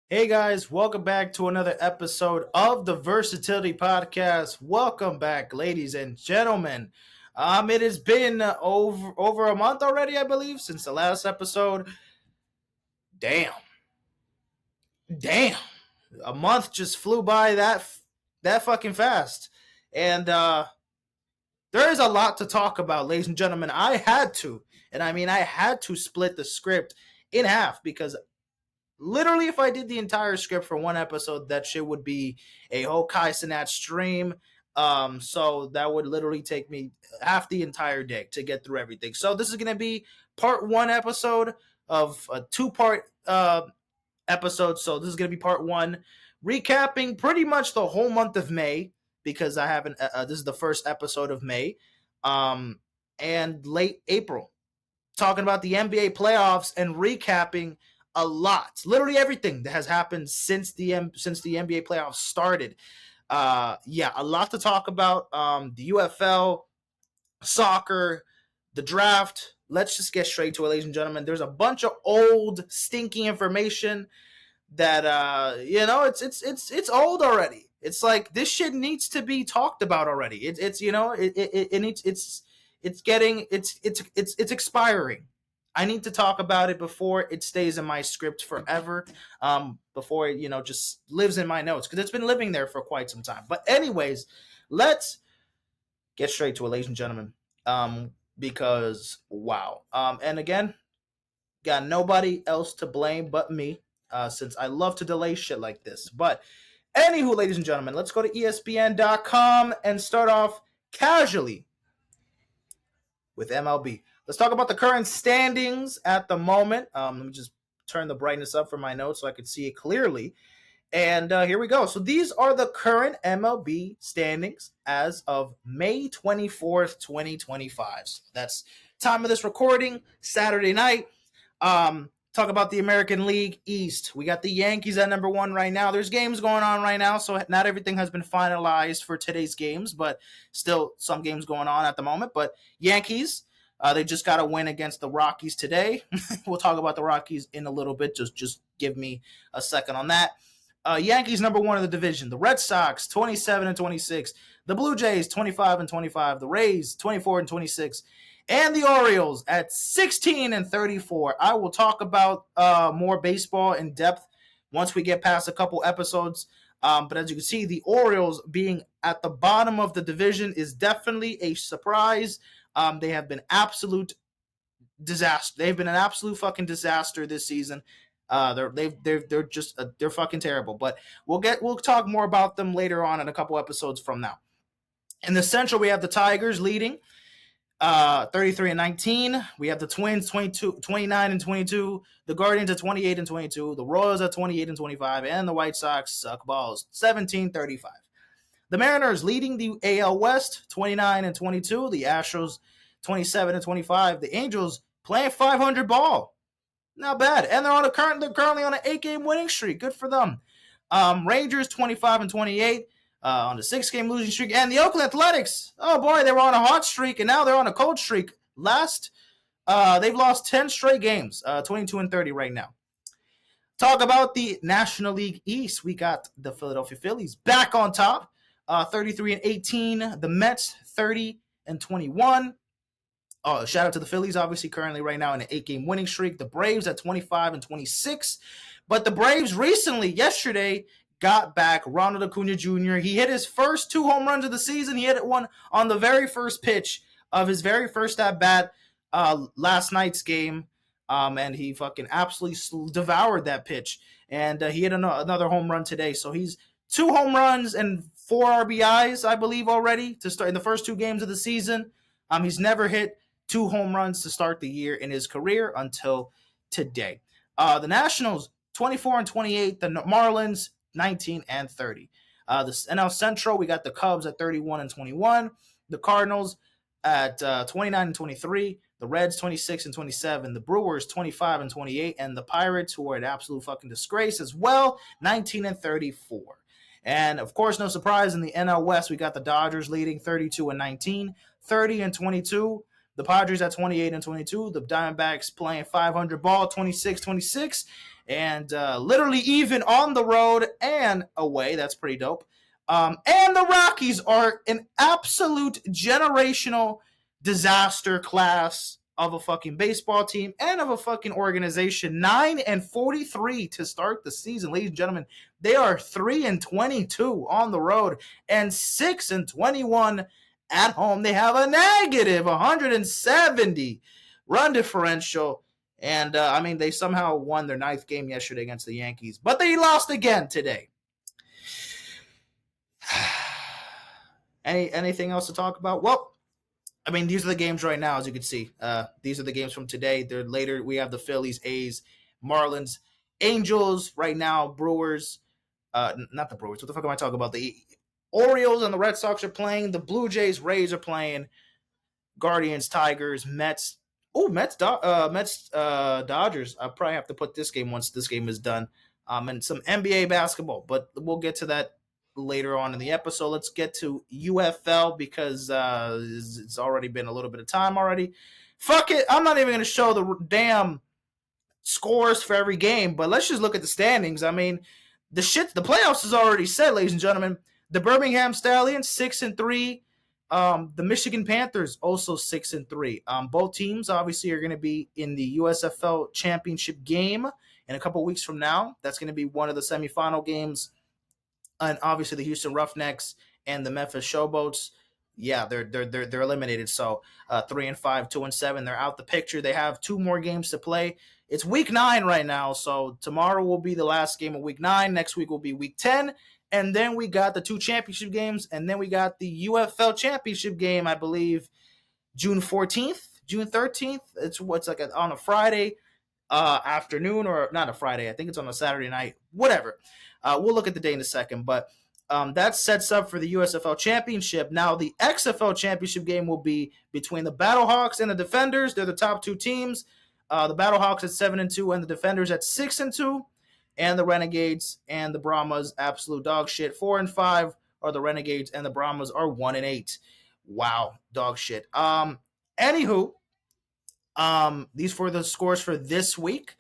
Hey guys, welcome back to another episode of the Versatility Podcast. Welcome back, ladies and gentlemen. It has been over a month already, I believe, since the last episode. Damn, damn, a month just flew by that fucking fast, and there is a lot to talk about, ladies and gentlemen. I had to, and I mean, I had to split the script in half because literally, if I did the entire script for one episode, that shit would be a whole Kai Cenat stream. So that would literally take me half the entire day to get through everything. So this is gonna be part one episode of a two-part episode. So this is gonna be part one, recapping pretty much the whole month of May because I haven't. This is the first episode of May, and late April, talking about the NBA playoffs and recapping a lot, literally everything that has happened since the NBA playoffs started. Yeah, a lot to talk about. The UFL, soccer, the draft. Let's just get straight to it, ladies and gentlemen. There's a bunch of old, stinky information that it's old already. It's like this shit needs to be talked about already. It needs it's expiring. I need to talk about it before it stays in my script forever. Before it just lives in my notes because it's been living there for quite some time. But anyways, let's get straight to it, ladies and gentlemen. Because wow. And again, got nobody else to blame but me, since I love to delay shit like this. But anywho, ladies and gentlemen, let's go to ESPN.com and start off casually with MLB. Let's talk about the current standings at the moment. Let me just turn the brightness up for my notes so I can see it clearly. And here we go. So these are the current MLB standings as of May 24th, 2025. So that's time of this recording, Saturday night. Talk about the American League East. We got the Yankees at number one right now. There's games going on right now, so not everything has been finalized for today's games, but still some games going on at the moment. But Yankees, they just got a win against the Rockies today. We'll talk about the Rockies in a little bit. Just give me a second on that. Yankees number one in the division. The Red Sox 27 and 26. The Blue Jays 25 and 25. The Rays 24 and 26. And the Orioles at 16 and 34. I will talk about more baseball in depth once we get past a couple episodes. But as you can see, the Orioles being at the bottom of the division is definitely a surprise. They have been absolute disaster. They've been an absolute fucking disaster this season. They're fucking terrible. But we'll talk more about them later on in a couple episodes from now. In the Central, we have the Tigers leading 33 and 19. We have the Twins 29 and 22. The Guardians at 28 and 22. The Royals at 28 and 25. And the White Sox suck balls 17-35. The Mariners leading the AL West 29 and 22. The Astros 27 and 25. The Angels playing 500 ball. Not bad. And they're currently on an 8-game winning streak. Good for them. Rangers 25 and 28. On the 6-game losing streak. And the Oakland Athletics, oh boy, they were on a hot streak, and now they're on a cold streak. They've lost 10 straight games, 22 and 30 right now. Talk about the National League East. We got the Philadelphia Phillies back on top, 33 and 18. The Mets 30 and 21. Oh, shout out to the Phillies, obviously currently right now in an 8-game winning streak. The Braves at 25 and 26. But the Braves recently, yesterday, got back Ronald Acuna Jr. He hit his first 2 home runs of the season. He hit one on the very first pitch of his very first at bat last night's game, and he fucking absolutely devoured that pitch. And he hit another home run today. So he's 2 home runs and 4 RBIs, I believe, already to start in the first 2 games of the season. He's never hit 2 home runs to start the year in his career until today. The Nationals 24 and 28. The Marlins 19 and 30. The NL Central, we got the Cubs at 31 and 21. The Cardinals at 29 and 23. The Reds 26 and 27. The Brewers 25 and 28. And the Pirates, who are an absolute fucking disgrace as well, 19 and 34. And of course, no surprise, in the NL West, we got the Dodgers leading 32 and 19, 30 and 22. The Padres at 28-22. The Diamondbacks playing 500 ball, 26-26. And literally even on the road and away. That's pretty dope. And the Rockies are an absolute generational disaster class of a fucking baseball team and of a fucking organization. 9-43 to start the season, ladies and gentlemen. They are 3-22 on the road and 6-21 at home. They have a negative 170 run differential. And I mean, they somehow won their 9th game yesterday against the Yankees, but they lost again today. Anything else to talk about? Well, I mean, these are the games right now, as you can see. These are the games from today. They're later. We have the Phillies, A's, Marlins, Angels. Right now, Brewers. Not the Brewers. What the fuck am I talking about? The Orioles and the Red Sox are playing. The Blue Jays, Rays are playing. Guardians, Tigers, Mets. Oh, Mets, Dodgers. I'll probably have to put this game once this game is done. And some NBA basketball, but we'll get to that later on in the episode. Let's get to UFL because it's already been a little bit of time already. Fuck it. I'm not even going to show the damn scores for every game, but let's just look at the standings. I mean, the playoffs is already set, ladies and gentlemen. The Birmingham Stallions 6-3. The Michigan Panthers also 6-3. Both teams obviously are going to be in the USFL championship game in a couple weeks from now. That's going to be one of the semifinal games. And obviously the Houston Roughnecks and the Memphis Showboats, yeah, they're eliminated. So 3-5, 2-7, they're out the picture. They have 2 more games to play. It's week 9 right now, so tomorrow will be the last game of week 9. Next week will be week 10, and then we got the 2 championship games, and then we got the UFL championship game, I believe, June 14th, June 13th. It's what's like on a Friday afternoon, or not a Friday. I think it's on a Saturday night. Whatever. We'll look at the day in a second, but that sets up for the USFL Championship. Now, the XFL Championship game will be between the Battlehawks and the Defenders. They're the top 2 teams. The Battlehawks at 7-2 and the Defenders at 6-2. And the Renegades and the Brahmas, absolute dog shit. 4-5 are the Renegades, and the Brahmas are 1-8. Wow, dog shit. Anywho, these were the scores for this week.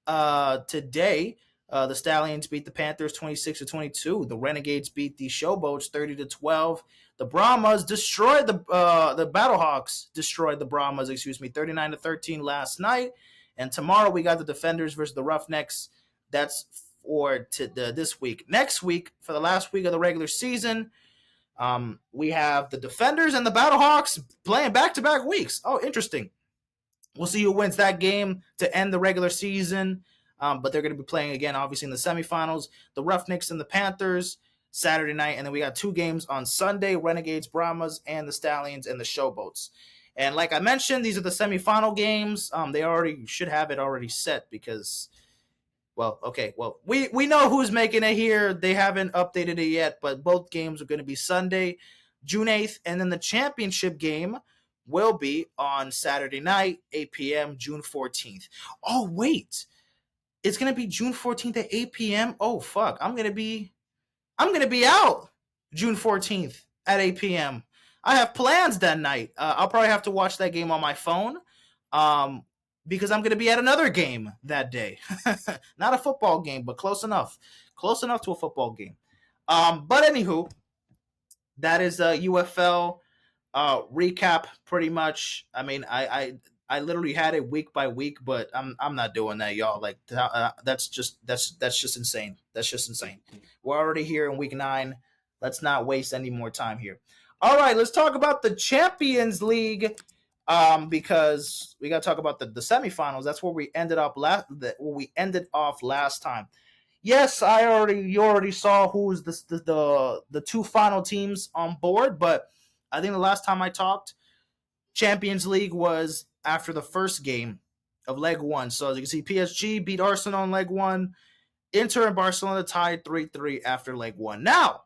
Today, the Stallions beat the Panthers 26-22. The Renegades beat the Showboats 30-12. The Brahmas destroyed the Battlehawks destroyed the Brahmas, 39-13 last night. And tomorrow we got the Defenders versus the Roughnecks. That's for this week. Next week, for the last week of the regular season, we have the Defenders and the Battlehawks playing back-to-back weeks. Oh, interesting. We'll see who wins that game to end the regular season. But they're going to be playing again, obviously, in the semifinals. The Roughnecks and the Panthers Saturday night. And then we got 2 games on Sunday, Renegades, Brahmas, and the Stallions and the Showboats. And like I mentioned, these are the semifinal games. They already should have it already set because, well, okay. Well, we know who's making it here. They haven't updated it yet, but both games are going to be Sunday, June 8th. And then the championship game will be on Saturday night, 8 p.m., June 14th. Oh, wait. It's going to be June 14th at 8 p.m. Oh, fuck. I'm going to be out June 14th at 8 p.m. I have plans that night. I'll probably have to watch that game on my phone because I'm going to be at another game that day. Not a football game, but close enough. Close enough to a football game. But anywho, that is a UFL recap pretty much. I mean, I literally had it week by week, but I'm not doing that, y'all. Like that's just insane. That's just insane. We're already here in week 9. Let's not waste any more time here. All right, let's talk about the Champions League, because we got to talk about the semifinals. That's where we ended up last time. Yes, you already saw who's the 2 final teams on board, but I think the last time I talked, Champions League was after the first game of leg 1. So as you can see, PSG beat Arsenal in leg 1. Inter and Barcelona tied 3-3 after leg 1. Now,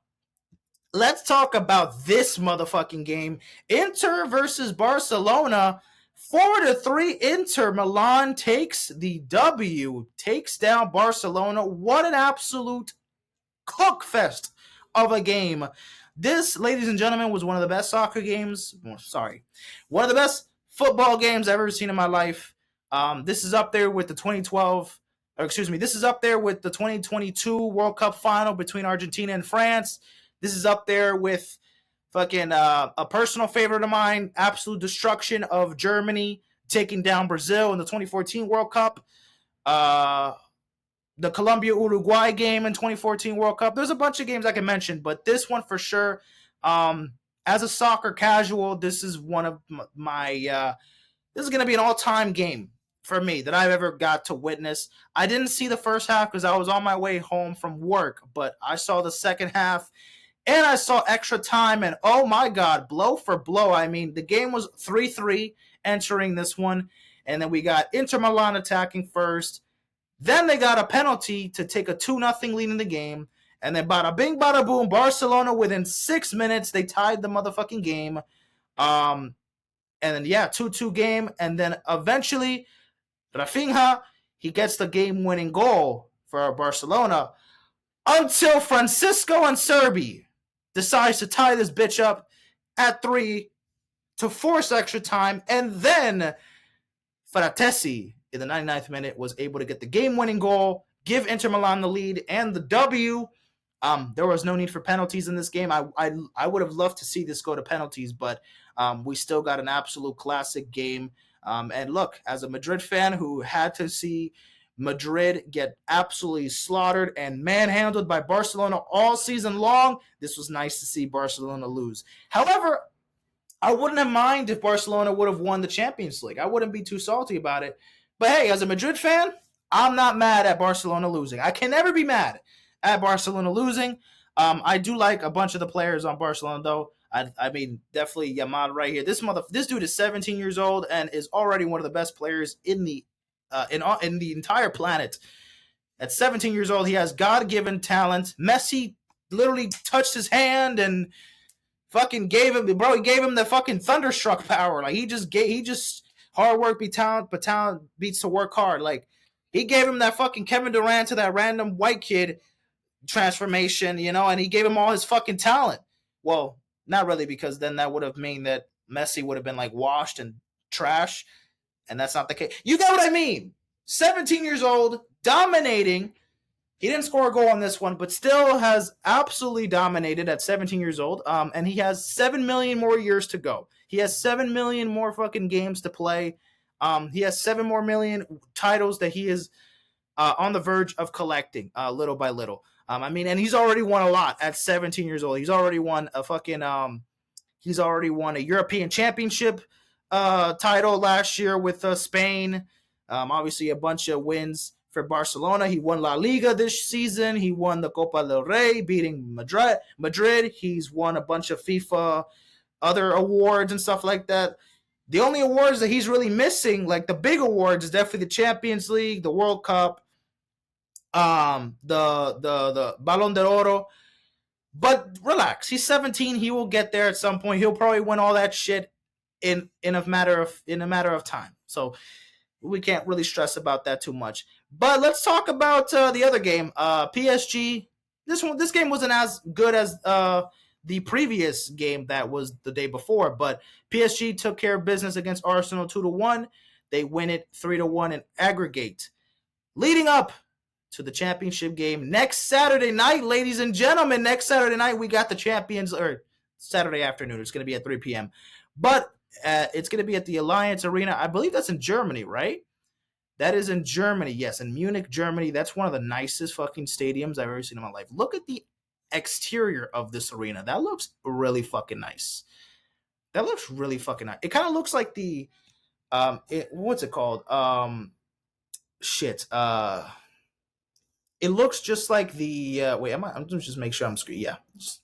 let's talk about this motherfucking game. Inter versus Barcelona. 4-3 Inter. Milan takes the W. Takes down Barcelona. What an absolute cookfest of a game. This, ladies and gentlemen, was one of the best soccer games. One of the best football games I've ever seen in my life. This is up there with the 2012, or excuse me, this is up there with the 2022 World Cup final between Argentina and France. This is up there with fucking a personal favorite of mine, absolute destruction of Germany taking down Brazil in the 2014 World Cup. The Colombia-Uruguay game in 2014 World Cup. There's a bunch of games I can mention, but this one for sure. As a soccer casual, this is one of my this is going to be an all-time game for me that I've ever got to witness. I didn't see the first half because I was on my way home from work, but I saw the second half and I saw extra time, and oh my God, blow for blow. I mean, the game was 3-3 entering this one, and then we got Inter Milan attacking first. Then they got a penalty to take a 2-0 lead in the game. And then bada bing, bada boom, Barcelona within 6 minutes, they tied the motherfucking game. And then, 2-2 game. And then eventually, Rafinha, he gets the game-winning goal for Barcelona until Francisco Acerbi decides to tie this bitch up at 3 to force extra time. And then Fratesi, in the 99th minute, was able to get the game-winning goal, give Inter Milan the lead and the W. There was no need for penalties in this game. I would have loved to see this go to penalties, but we still got an absolute classic game. And look, as a Madrid fan who had to see Madrid get absolutely slaughtered and manhandled by Barcelona all season long, this was nice to see Barcelona lose. However, I wouldn't have minded if Barcelona would have won the Champions League. I wouldn't be too salty about it. But hey, as a Madrid fan, I'm not mad at Barcelona losing. I can never be mad at Barcelona losing. I do like a bunch of the players on Barcelona, though. I mean, definitely Yamal right here. This dude is 17 years old and is already one of the best players in the entire planet. At 17 years old, he has God-given talent. Messi literally touched his hand and fucking gave him the fucking thunderstruck power. Like he just hard work beats talent, but talent beats to work hard. Like he gave him that fucking Kevin Duran to that random white kid transformation, and he gave him all his fucking talent. Well, not really, because then that would have mean that Messi would have been like washed and trash, and that's not the case. You get what I mean? 17 years old, dominating. He didn't score a goal on this one, but still has absolutely dominated at 17 years old. And he has 7 million more years to go. He has 7 million more fucking games to play. He has 7 more million titles that he is on the verge of collecting little by little. And he's already won a lot at 17 years old. He's already won a European Championship title last year with Spain. Obviously, a bunch of wins for Barcelona. He won La Liga this season. He won the Copa del Rey, beating Madrid. He's won a bunch of FIFA other awards and stuff like that. The only awards that he's really missing, like the big awards, is definitely the Champions League, the World Cup, the Ballon d'Oro. But relax, he's 17. He will get there at some point. He'll probably win all that shit in a matter of time. So we can't really stress about that too much. But let's talk about the other game. PSG. This game wasn't as good as the previous game that was the day before, but PSG took care of business against Arsenal 2-1. They win it 3-1 in aggregate. Leading up to the championship game next Saturday night, ladies and gentlemen. Next Saturday night, we got the champions, or Saturday afternoon. It's going to be at 3 p.m. But it's going to be at the Alliance Arena. I believe that's in Germany, right? That is in Germany, yes, in Munich, Germany. That's one of the nicest fucking stadiums I've ever seen in my life. Look at the exterior of this arena. That looks really fucking nice. That looks really fucking nice. It kind of looks like the what's it called? It looks just like the I'm just make sure I'm screen. Yeah, just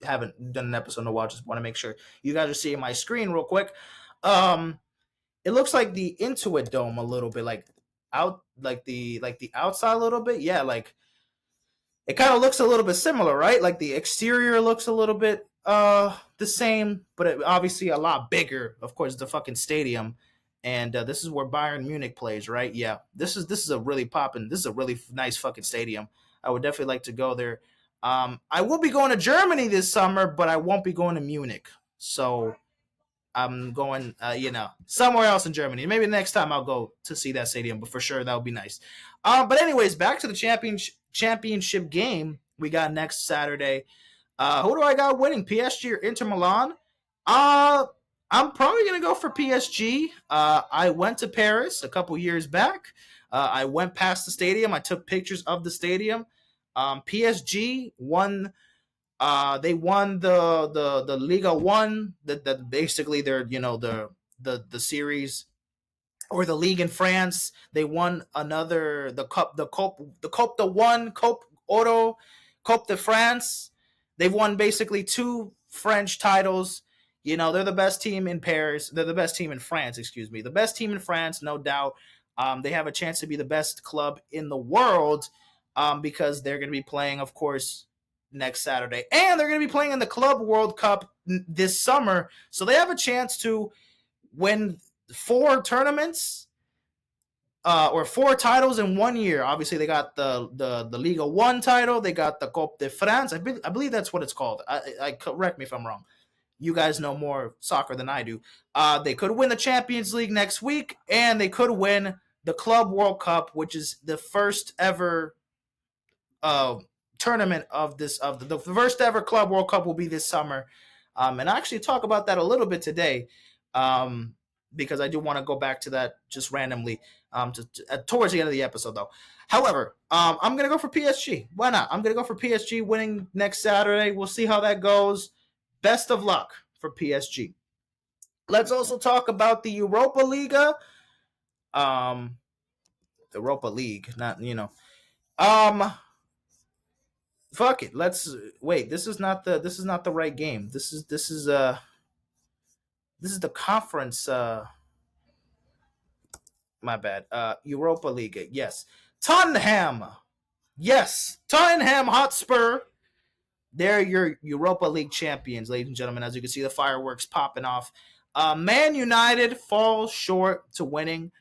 haven't done an episode in a while. Just want to make sure you guys are seeing my screen real quick. It looks like the Intuit Dome a little bit, like the outside a little bit. Yeah, like it kind of looks a little bit similar, right? Like the exterior looks a little bit the same, but obviously a lot bigger. Of course, the fucking stadium, and this is where Bayern Munich plays, right? Yeah, this is a really poppin'. This is a really nice fucking stadium. I would definitely like to go there. I will be going to Germany this summer, but I won't be going to Munich. So I'm going, somewhere else in Germany. Maybe next time I'll go to see that stadium, but for sure that would be nice. But anyways, back to the championship game we got next Saturday. Who do I got winning? PSG or Inter Milan? Uh, I'm probably gonna go for PSG. I went to Paris a couple years back. I went past the stadium. I took pictures of the stadium. PSG won. They won the Liga One. That basically they're the series or the league in France. They won another the Coupe de One, Coupe Oro, Coupe de France. They've won basically two French titles. They're the best team in Paris. They're the best team in France, excuse me. The best team in France, no doubt. They have a chance to be the best club in the world because they're going to be playing, of course, next Saturday. And they're going to be playing in the Club World Cup this summer. So they have a chance to win 4 tournaments or 4 titles in 1 year. Obviously, they got the Liga 1 title. They got the Coupe de France. I believe that's what it's called. I correct me if I'm wrong. You guys know more soccer than I do. They could win the Champions League next week, and they could win the Club World Cup, which is the first ever tournament of the first ever Club World Cup will be this summer. And I actually talk about that a little bit today. Because I do want to go back to that just randomly towards the end of the episode, though. However, I'm going to go for PSG. Why not? I'm going to go for PSG winning next Saturday. We'll see how that goes. Best of luck for PSG. Let's also talk about the Europa League. Europa League, not, fuck it. Let's wait. This is not the right game. This is the conference. My bad. Europa League. Yes. Tottenham. Yes. Tottenham Hotspur. They're your Europa League champions, ladies and gentlemen. As you can see, the fireworks popping off. Man United falls short to winning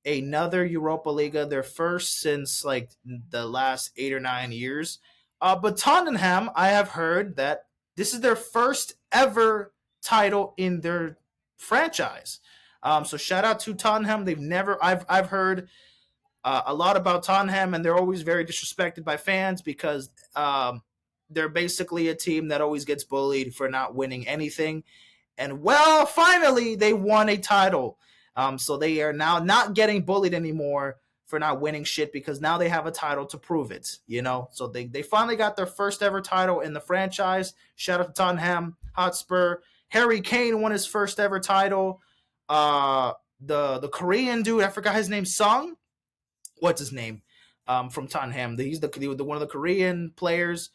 another Europa League. Their first since like the last 8 or 9 years. But Tottenham, I have heard that this is their first ever title in their franchise. So shout out to Tottenham. I've heard a lot about Tottenham, and they're always very disrespected by fans because they're basically a team that always gets bullied for not winning anything. And well, finally they won a title. So they are now not getting bullied anymore for not winning shit because now they have a title to prove it. So they finally got their first ever title in the franchise. Shout out to Tottenham Hotspur. Harry Kane won his first ever title. The Korean dude, I forgot his name, Sung. What's his name? From Tottenham. He's the one of the Korean players.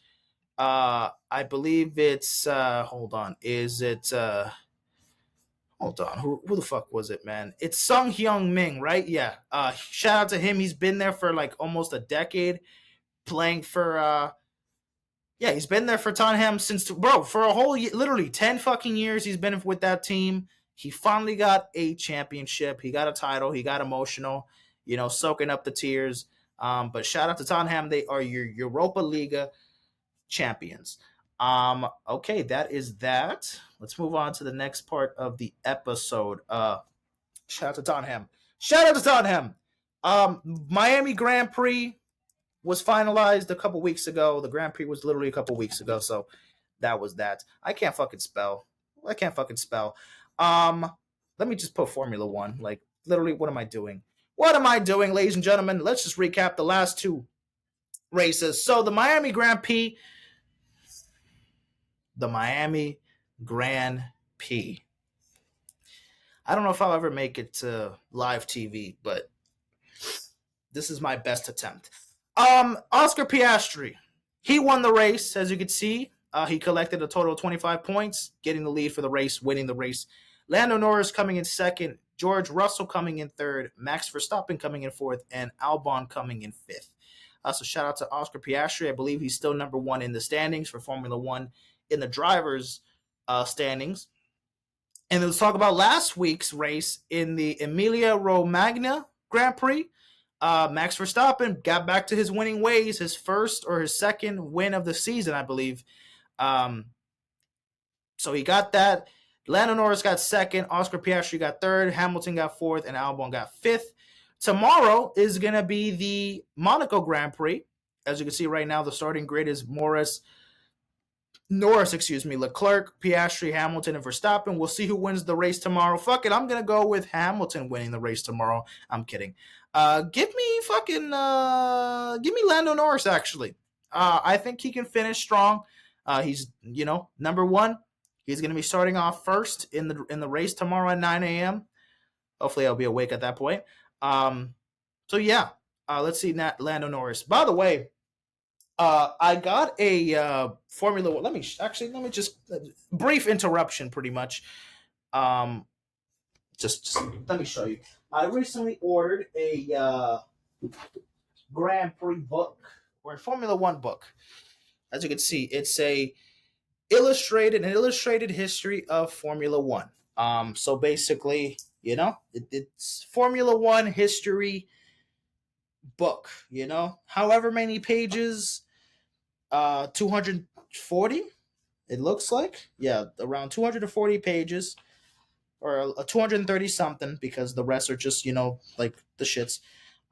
I believe it's hold on. Is it hold on. Who the fuck was it, man? It's Sung Hyung Min, right? Yeah. Shout out to him. He's been there for like almost a decade playing for he's been there for Tottenham for a whole year, literally 10 fucking years he's been with that team. He finally got a championship. He got a title. He got emotional, soaking up the tears. But shout out to Tottenham. They are your Europa League champions. Okay, that is that. Let's move on to the next part of the episode. Shout out to Tottenham. Shout out to Tottenham. Miami Grand Prix was finalized a couple weeks ago. The Grand Prix was literally a couple weeks ago, so that was that. I can't fucking spell. Let me just put Formula One. Like, literally, what am I doing? What am I doing, ladies and gentlemen? Let's just recap the last 2 races. So the Miami Grand Prix. I don't know if I'll ever make it to live TV, but this is my best attempt. Oscar Piastri, he won the race, as you can see. He collected a total of 25 points, getting the lead for the race, winning the race. Lando Norris coming in second, George Russell coming in third, Max Verstappen coming in fourth, and Albon coming in fifth. So shout out to Oscar Piastri. I believe he's still number 1 in the standings for Formula One in the drivers' standings. And let's talk about last week's race in the Emilia Romagna Grand Prix. Max Verstappen got back to his winning ways, his first or his second win of the season, I believe. So he got that. Lando Norris got second, Oscar Piastri got third, Hamilton got fourth, and Albon got fifth. Tomorrow is going to be the Monaco Grand Prix. As you can see right now, the starting grid is Norris, Leclerc, Piastri, Hamilton, and Verstappen. We'll see who wins the race tomorrow. Fuck it, I'm gonna go with Hamilton winning the race tomorrow. I'm kidding. Give me Lando Norris. Actually, I think he can finish strong. He's number one. He's gonna be starting off first in the race tomorrow at 9 a.m. Hopefully, I'll be awake at that point. So yeah, let's see Lando Norris. By the way, I got a Formula One. Let me just brief interruption, pretty much. Just let me show you. I recently ordered a Grand Prix book or a Formula One book. As you can see, it's an illustrated history of Formula One. So basically, it's Formula One history book. However many pages. 240, it looks like. Yeah, around 240 pages, or 230 something, because the rest are just, like the shits.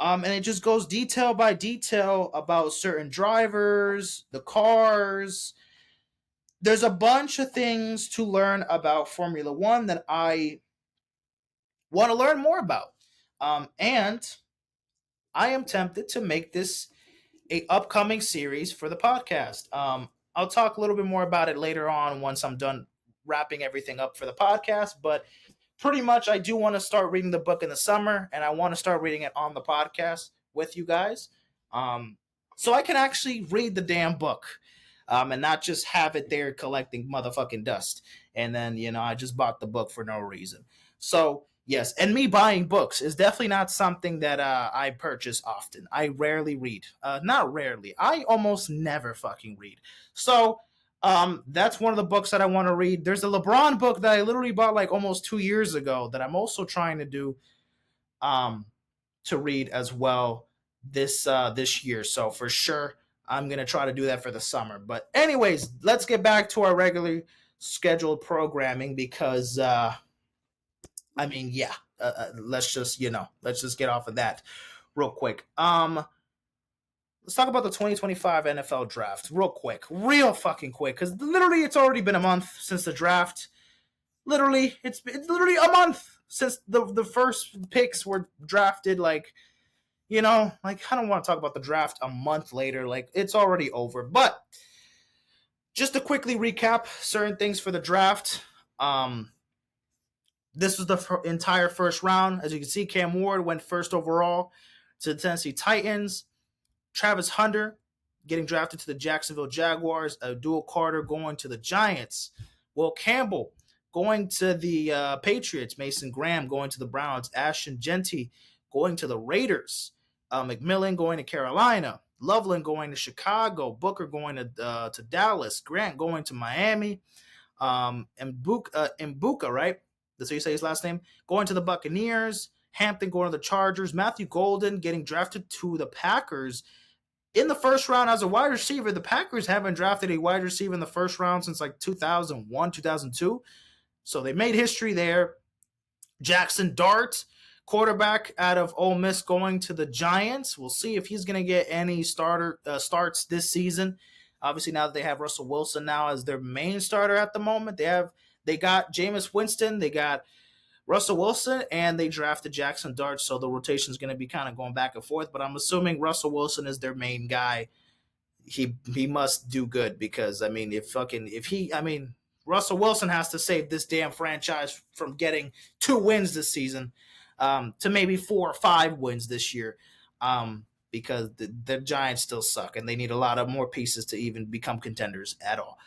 And it just goes detail by detail about certain drivers, the cars. There's a bunch of things to learn about Formula One that I want to learn more about. And I am tempted to make this a upcoming series for the podcast. I'll talk a little bit more about it later on once I'm done wrapping everything up for the podcast. But pretty much, I do want to start reading the book in the summer, and I want to start reading it on the podcast with you guys, so I can actually read the damn book, and not just have it there collecting motherfucking dust. And then I just bought the book for no reason. So yes, and me buying books is definitely not something that I purchase often. I rarely read. Not rarely. I almost never fucking read. So that's one of the books that I want to read. There's a LeBron book that I literally bought like almost 2 years ago that I'm also trying to do to read as well this year. So for sure, I'm going to try to do that for the summer. But anyways, let's get back to our regularly scheduled programming because let's just get off of that real quick. Let's talk about the 2025 NFL draft real fucking quick, because literally it's already been a month since the draft. It's literally a month since the first picks were drafted. I don't want to talk about the draft a month later. It's already over. But just to quickly recap certain things for the draft. This was the entire first round. As you can see, Cam Ward went first overall to the Tennessee Titans. Travis Hunter getting drafted to the Jacksonville Jaguars. Abdul Carter going to the Giants. Will Campbell going to the Patriots. Mason Graham going to the Browns. Ashton Genty going to the Raiders. McMillan going to Carolina. Loveland going to Chicago. Booker going to Dallas. Grant going to Miami. Mbuka, right? That's how you say his last name. Going to the Buccaneers. Hampton going to the Chargers. Matthew Golden getting drafted to the Packers in the first round as a wide receiver. The Packers haven't drafted a wide receiver in the first round since 2001, 2002. So they made history there. Jackson Dart, quarterback out of Ole Miss, going to the Giants. We'll see if he's going to get any starts this season. Obviously, now that they have Russell Wilson now as their main starter at the moment, they got Jameis Winston, they got Russell Wilson, and they drafted Jackson Dart, so the rotation is going to be kind of going back and forth. But I'm assuming Russell Wilson is their main guy. He must do good because Russell Wilson has to save this damn franchise from getting 2 wins this season, to maybe 4 or 5 wins this year, because the Giants still suck and they need a lot of more pieces to even become contenders at all.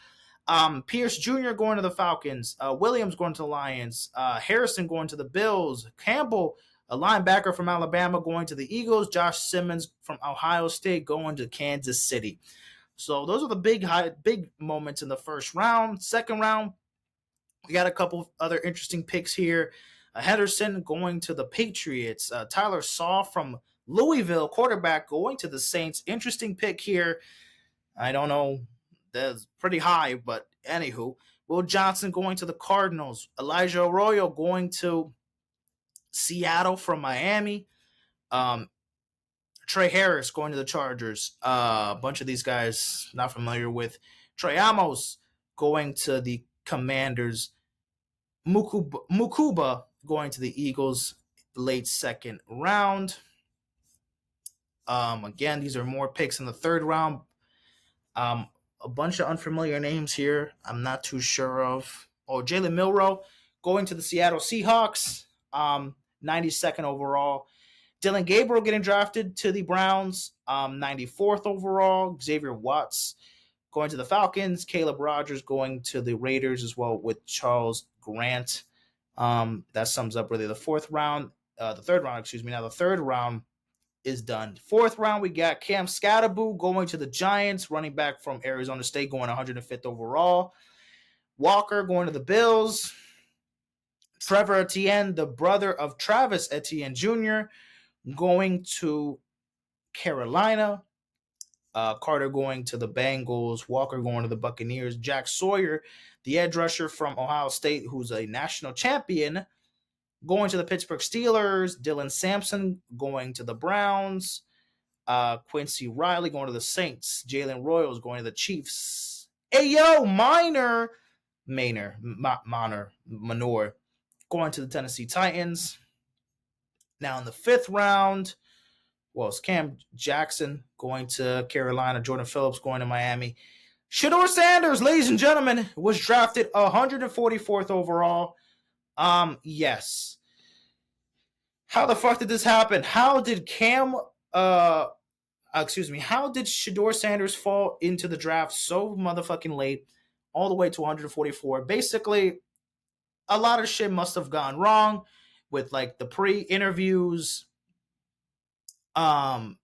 Pierce Jr. going to the Falcons. Williams going to the Lions. Harrison going to the Bills. Campbell, a linebacker from Alabama, going to the Eagles. Josh Simmons from Ohio State going to Kansas City. So those are the big moments in the first round. Second round, we got a couple other interesting picks here. Henderson going to the Patriots. Tyler Saw from Louisville, quarterback, going to the Saints. Interesting pick here. I don't know. That's pretty high, but anywho. Will Johnson going to the Cardinals. Elijah Arroyo going to Seattle from Miami. Trey Harris going to the Chargers. A bunch of these guys not familiar with. Trey Amos going to the Commanders. Mukuba going to the Eagles late second round. Again, these are more picks in the third round. A bunch of unfamiliar names here. I'm not too sure of. Oh, Jalen Milroe going to the Seattle Seahawks. 92nd overall. Dylan Gabriel getting drafted to the Browns. 94th overall. Xavier Watts going to the Falcons. Caleb Rogers going to the Raiders as well with Charles Grant. That sums up really the third round. Now the third round is done. Fourth round, we got Cam Scatterboo going to the Giants, running back from Arizona State, going 105th overall. Walker going to the Bills. Trevor Etienne, the brother of Travis Etienne Jr., going to Carolina. Carter going to the Bengals. Walker going to the Buccaneers. Jack Sawyer, the edge rusher from Ohio State, who's a national champion, going to the Pittsburgh Steelers. Dylan Sampson going to the Browns. Quincy Riley going to the Saints. Jalen Royals going to the Chiefs. Ayo, Manor going to the Tennessee Titans. Now in the fifth round, it's Cam Jackson going to Carolina. Jordan Phillips going to Miami. Shedeur Sanders, ladies and gentlemen, was drafted 144th overall. Yes. How the fuck did this happen? How did how did Shedeur Sanders fall into the draft so motherfucking late, all the way to 144? Basically, a lot of shit must have gone wrong with like the pre-interviews. The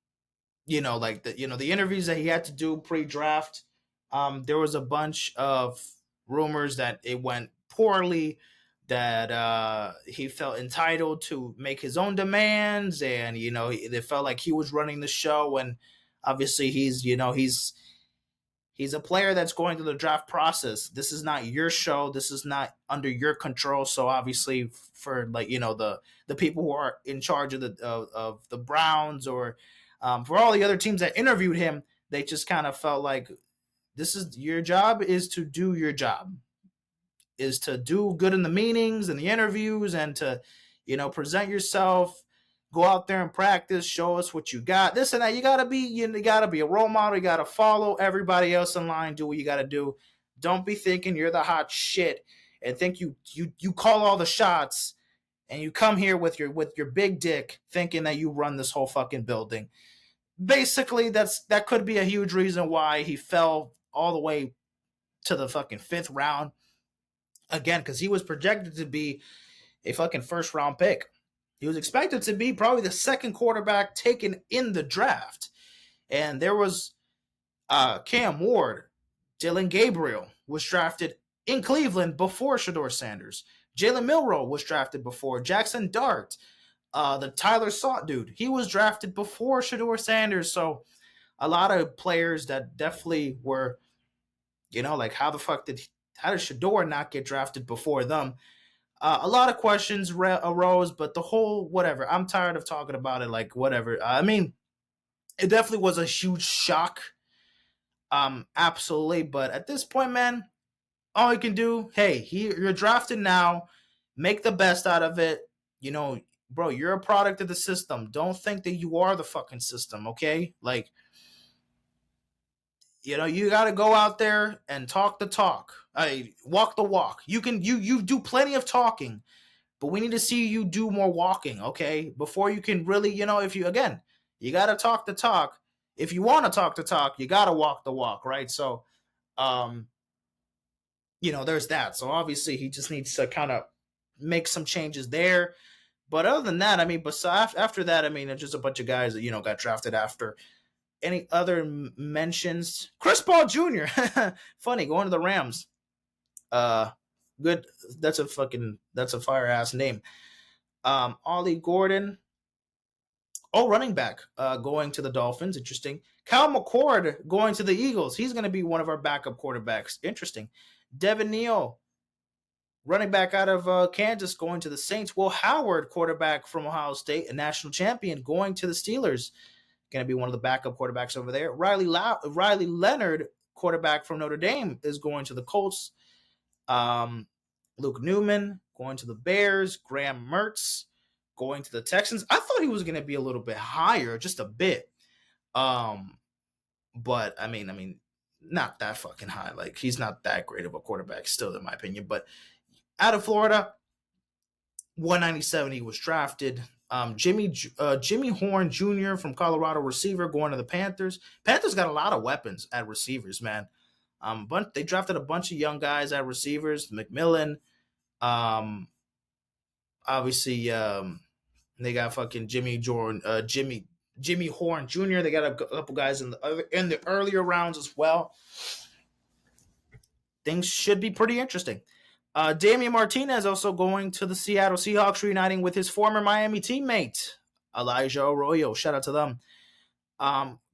interviews that he had to do pre-draft. There was a bunch of rumors that it went poorly, that he felt entitled to make his own demands, and they felt like he was running the show. And obviously, he's a player that's going through the draft process. This is not your show. This is not under your control. So obviously, for the people who are in charge of the Browns, or for all the other teams that interviewed him, they just kind of felt like this is your job, is to do your job, is to do good in the meetings and the interviews, and to present yourself, go out there and practice, show us what you got, this and that. You gotta be a role model. You gotta follow everybody else in line, do what you gotta do. Don't be thinking you're the hot shit and think you call all the shots, and you come here with your big dick thinking that you run this whole fucking building. Basically, that could be a huge reason why he fell all the way to the fucking fifth round. Again, because he was projected to be a fucking first round pick. He was expected to be probably the second quarterback taken in the draft. And there was Cam Ward. Dylan Gabriel was drafted in Cleveland before Shedeur Sanders. Jalen Milroe was drafted before. Jackson Dart, the Tyler Sott dude, he was drafted before Shedeur Sanders. So a lot of players that definitely were, like how did Shedeur not get drafted before them? A lot of questions arose, but the whole whatever. I'm tired of talking about it. Like whatever. I mean, it definitely was a huge shock. Absolutely. But at this point, man, all you can do, hey, you're drafted now. Make the best out of it. Bro, you're a product of the system. Don't think that you are the fucking system. Okay, like. You got to go out there and talk the talk. Walk the walk. You do plenty of talking, but we need to see you do more walking, okay? Before you can really, you got to talk the talk. If you want to talk the talk, you got to walk the walk, right? So, there's that. So obviously he just needs to kind of make some changes there. But other than that, I mean, besides after that, I mean, it's just a bunch of guys that, got drafted after. Any other mentions? Chris Paul Jr. Funny, going to the Rams. Good. That's a fire ass name. Ollie Gordon. Running back. Going to the Dolphins. Interesting. Kyle McCord going to the Eagles. He's going to be one of our backup quarterbacks. Interesting. Devin Neal, running back out of Kansas, going to the Saints. Will Howard, quarterback from Ohio State, a national champion, going to the Steelers. Going to be one of the backup quarterbacks over there. Riley Leonard, quarterback from Notre Dame, is going to the Colts. Luke Newman going to the Bears. Graham Mertz going to the Texans. I thought he was going to be a little bit higher, just a bit. But I mean, not that fucking high. Like, he's not that great of a quarterback still, in my opinion. But out of Florida, 197 he was drafted. Jimmy Horn Jr. from Colorado, receiver, going to the Panthers. Panthers got a lot of weapons at receivers, man. But they drafted a bunch of young guys at receivers. McMillan, obviously, they got fucking Jimmy Horn Jr. They got a couple guys in the earlier rounds as well. Things should be pretty interesting. Damian Martinez also going to the Seattle Seahawks, reuniting with his former Miami teammate, Elijah Arroyo. Shout out to them.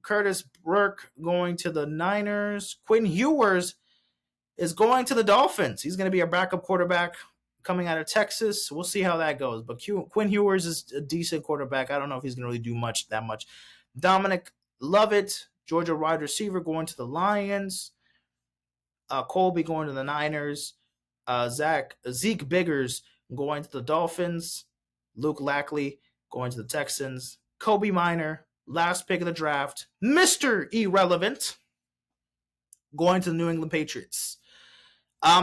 Curtis Burke going to the Niners. Quinn Ewers is going to the Dolphins. He's going to be a backup quarterback coming out of Texas. We'll see how that goes. But Quinn Ewers is a decent quarterback. I don't know if he's going to really do that much. Dominic Lovett, Georgia wide receiver, going to the Lions. Colby going to the Niners. Zeke Biggers going to the Dolphins. Luke Lackley going to the Texans. Kobe Minor, last pick of the draft, Mr. Irrelevant, going to the New England Patriots.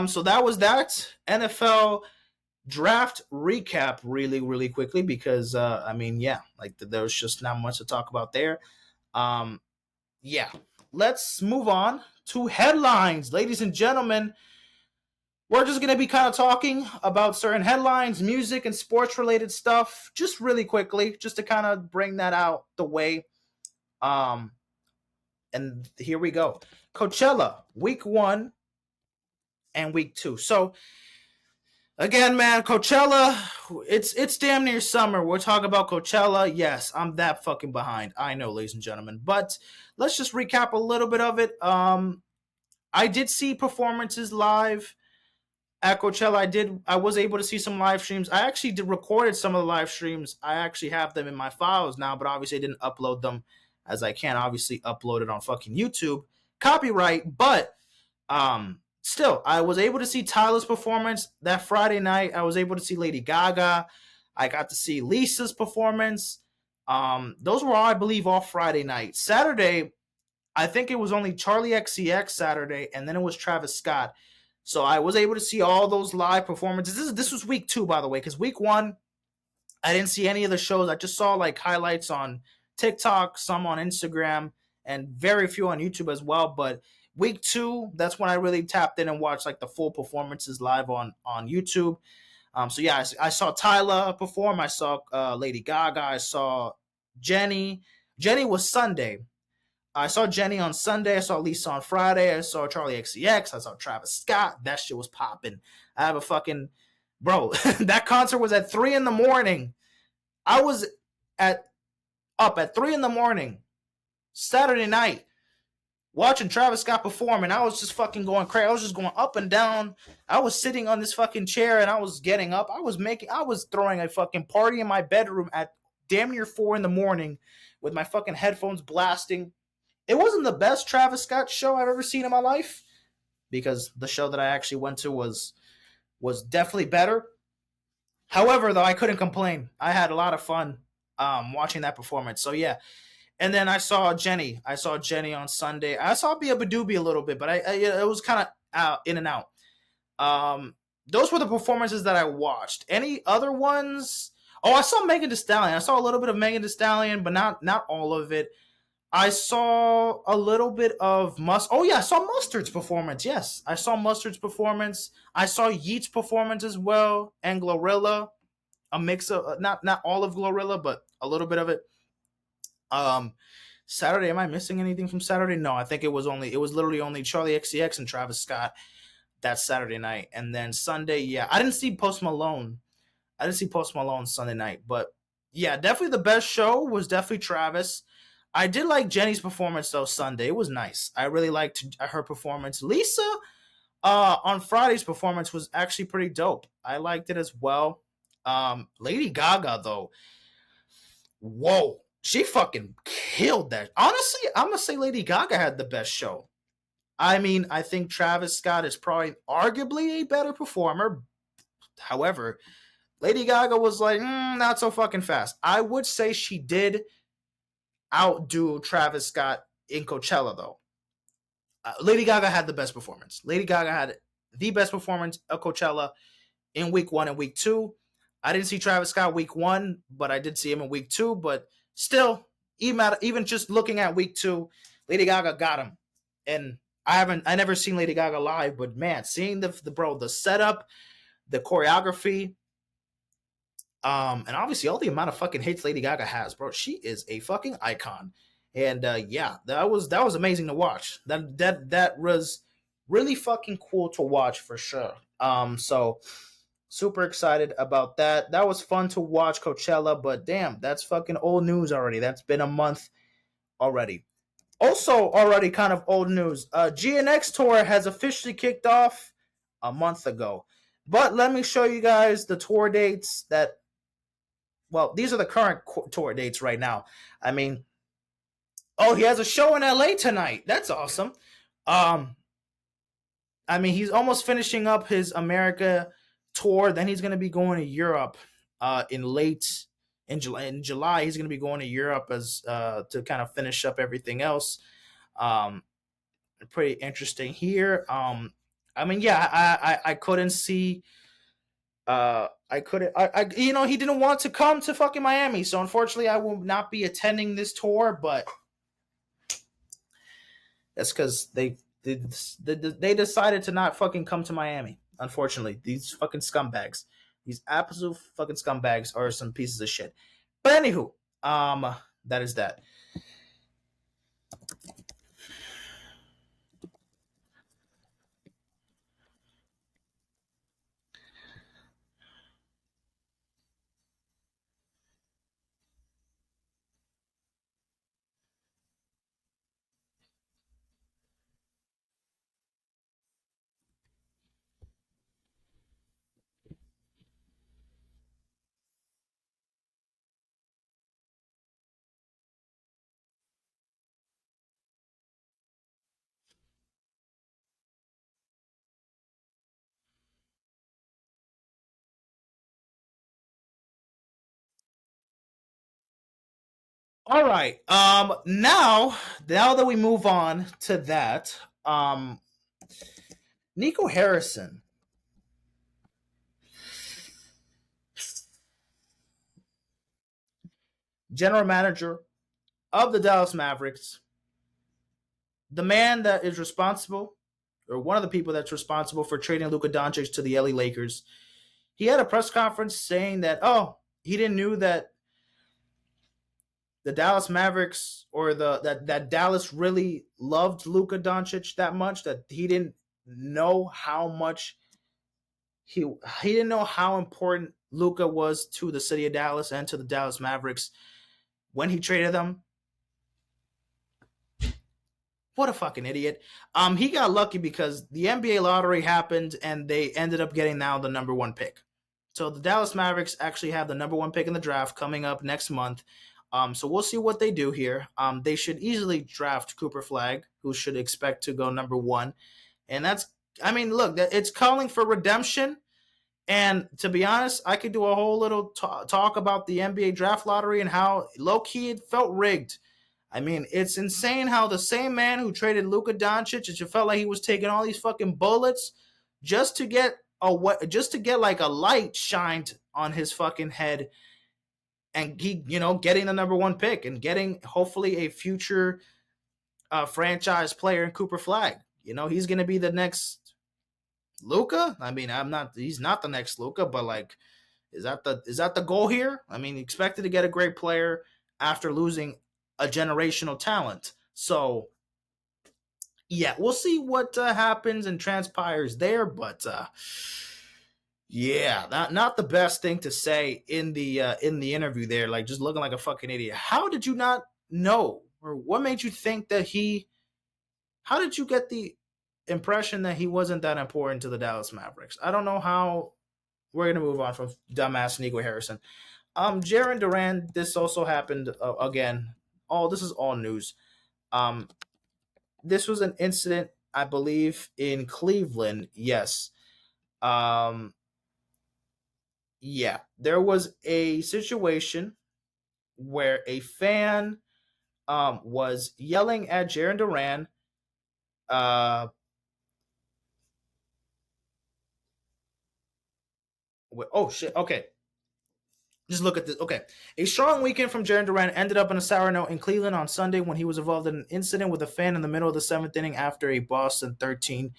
So that was that NFL draft recap really, really quickly because, there's just not much to talk about there. Let's move on to headlines, ladies and gentlemen. We're just going to be kind of talking about certain headlines, music, and sports-related stuff, just really quickly, just to kind of bring that out the way. And here we go. Coachella, week 1 and week 2. So, again, man, Coachella, it's damn near summer. We're talking about Coachella. Yes, I'm that fucking behind. I know, ladies and gentlemen. But let's just recap a little bit of it. I did see performances live at Coachella. I was able to see some live streams. I actually recorded some of the live streams. I actually have them in my files now, but obviously I didn't upload them as I can't obviously upload it on fucking YouTube. Copyright, but still, I was able to see Tyler's performance that Friday night. I was able to see Lady Gaga. I got to see Lisa's performance. Those were all, I believe, all Friday night. Saturday, I think it was only Charlie XCX Saturday, and then it was Travis Scott. So I was able to see all those live performances. This was week 2, by the way, because week 1, I didn't see any of the shows. I just saw like highlights on TikTok, some on Instagram, and very few on YouTube as well. But week 2, that's when I really tapped in and watched like the full performances live on YouTube. I saw Tyler perform. I saw Lady Gaga. I saw Jenny. Jenny was Sunday. I saw Jenny on Sunday. I saw Lisa on Friday. I saw Charlie XCX. I saw Travis Scott. That shit was popping. I have a fucking... Bro, that concert was at 3 in the morning. I was up at 3 in the morning, Saturday night, watching Travis Scott perform, and I was just fucking going crazy. I was just going up and down. I was sitting on this fucking chair, and I was getting up. I was throwing a fucking party in my bedroom at damn near 4 in the morning with my fucking headphones blasting. It wasn't the best Travis Scott show I've ever seen in my life, because the show that I actually went to was definitely better. However, though, I couldn't complain. I had a lot of fun watching that performance. So, yeah. And then I saw Jenny. On Sunday. I saw Bia Badoobie a little bit, but it was kind of in and out. Those were the performances that I watched. Any other ones? Oh, I saw Megan Thee Stallion. I saw a little bit of Megan Thee Stallion, but not all of it. I saw a little bit of I saw Mustard's performance. Yes, I saw Mustard's performance. I saw Yeat's performance as well, and Glorilla. A mix of not all of Glorilla, but a little bit of it. Saturday, am I missing anything from Saturday? No, I think it was literally only Charlie XCX and Travis Scott that Saturday night, and then Sunday, yeah, I didn't see Post Malone. Sunday night, but yeah, definitely the best show was definitely Travis. I did like Jenny's performance though Sunday. It was nice. I really liked her performance. Lisa, On Friday's performance was actually pretty dope. I liked it as well. Lady Gaga though, whoa, she fucking killed that. Honestly, I'm gonna say Lady Gaga had the best show. I mean, I think Travis Scott is probably arguably a better performer. However, Lady Gaga was like, not so fucking fast. I would say she did outdo Travis Scott in Coachella, though. Lady Gaga had the best performance. Lady Gaga had the best performance at Coachella in week 1 and week 2. I didn't see Travis Scott week 1, but I did see him in week 2. But still, even just looking at week 2, Lady Gaga got him. And I never seen Lady Gaga live, but man, seeing the setup, the choreography, and obviously all the amount of fucking hits Lady Gaga has, bro. She is a fucking icon. And yeah, that was amazing to watch. That was really fucking cool to watch for sure. So super excited about that. That was fun to watch Coachella, but damn, that's fucking old news already. That's been a month already. Also, already kind of old news. GNX tour has officially kicked off a month ago. But let me show you guys the tour dates that. Well, these are the current tour dates right now. I mean, oh, he has a show in LA tonight. That's awesome. I mean, he's almost finishing up his America tour. Then he's going to be going to Europe in July. In July, he's going to be going to Europe as to kind of finish up everything else. Pretty interesting here. I mean, yeah, I couldn't see. I couldn't. He didn't want to come to fucking Miami, so unfortunately, I will not be attending this tour. But that's because they decided to not fucking come to Miami. Unfortunately, these fucking scumbags, these absolute fucking scumbags, are some pieces of shit. But anywho, that is that. All right. Now that we move on to that, Nico Harrison, general manager of the Dallas Mavericks, the man that is responsible, or one of the people that's responsible for trading Luka Doncic to the LA Lakers, he had a press conference saying that, he didn't knew that the Dallas Mavericks or that Dallas really loved Luka Doncic that much, that he didn't know how much he didn't know how important Luka was to the city of Dallas and to the Dallas Mavericks when he traded them. What a fucking idiot. He got lucky because the NBA lottery happened and they ended up getting now the number 1 pick. So the Dallas Mavericks actually have the number 1 pick in the draft coming up next month. So we'll see what they do here. They should easily draft Cooper Flag, who should expect to go number 1. And look, it's calling for redemption. And to be honest, I could do a whole little talk about the NBA draft lottery and how low-key it felt rigged. I mean, it's insane how the same man who traded Luka Doncic, it felt like he was taking all these fucking bullets just to get like a light shined on his fucking head, and he, getting the number 1 pick and getting hopefully a future franchise player in Cooper Flag. He's gonna be the next Luka. I mean, he's not the next Luka, but like, is that the goal here? I mean, expected to get a great player after losing a generational talent. So yeah, we'll see what happens and transpires there, but yeah, not the best thing to say in the interview there, like just looking like a fucking idiot. How did you not know, or what made you think that how did you get impression that he wasn't that important to the Dallas Mavericks. I don't know how we're gonna move on from dumbass Nico Harrison. Jarren Duran. This also happened again. All this is all news. Um, this was an incident, I believe, in Cleveland. Yes. Um, yeah, there was a situation where a fan was yelling at Jarren Duran. Uh, oh shit. Okay, just look at this. Okay. A strong weekend from Jarren Duran ended up on a sour note in Cleveland on Sunday when he was involved in an incident with a fan in the middle of the seventh inning after a Boston 13-3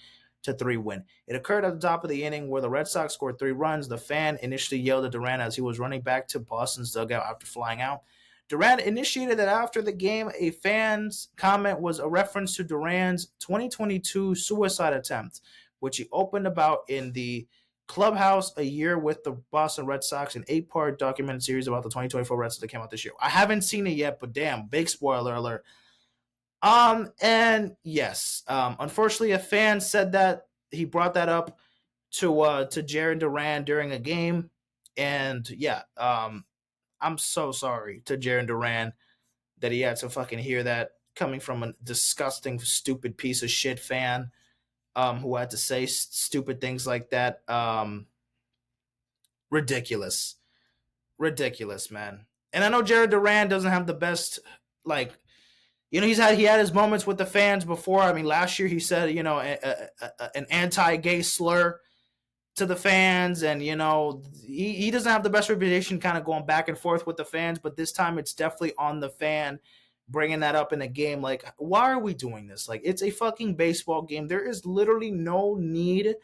win. It occurred at the top of the inning where the Red Sox scored 3 runs. The fan initially yelled at Duran as he was running back to Boston's dugout after flying out. Duran initiated that after the game, a fan's comment was a reference to Duran's 2022 suicide attempt, which he opened about in the Clubhouse a year with the Boston Red Sox, an 8-part documented series about the 2024 Red Sox that came out this year. I haven't seen it yet, but damn, big spoiler alert. And yes, unfortunately, a fan said that he brought that up to Jarren Duran during a game, and yeah, I'm so sorry to Jarren Duran that he had to fucking hear that coming from a disgusting, stupid piece of shit fan who had to say stupid things like that. Ridiculous. Ridiculous, man. And I know Jarren Duran doesn't have the best, like, he had his moments with the fans before. I mean, last year he said, an anti-gay slur to the fans, and he doesn't have the best reputation kind of going back and forth with the fans, but this time it's definitely on the fan bringing that up in a game. Like, why are we doing this? Like, it's a fucking baseball game. There is literally no need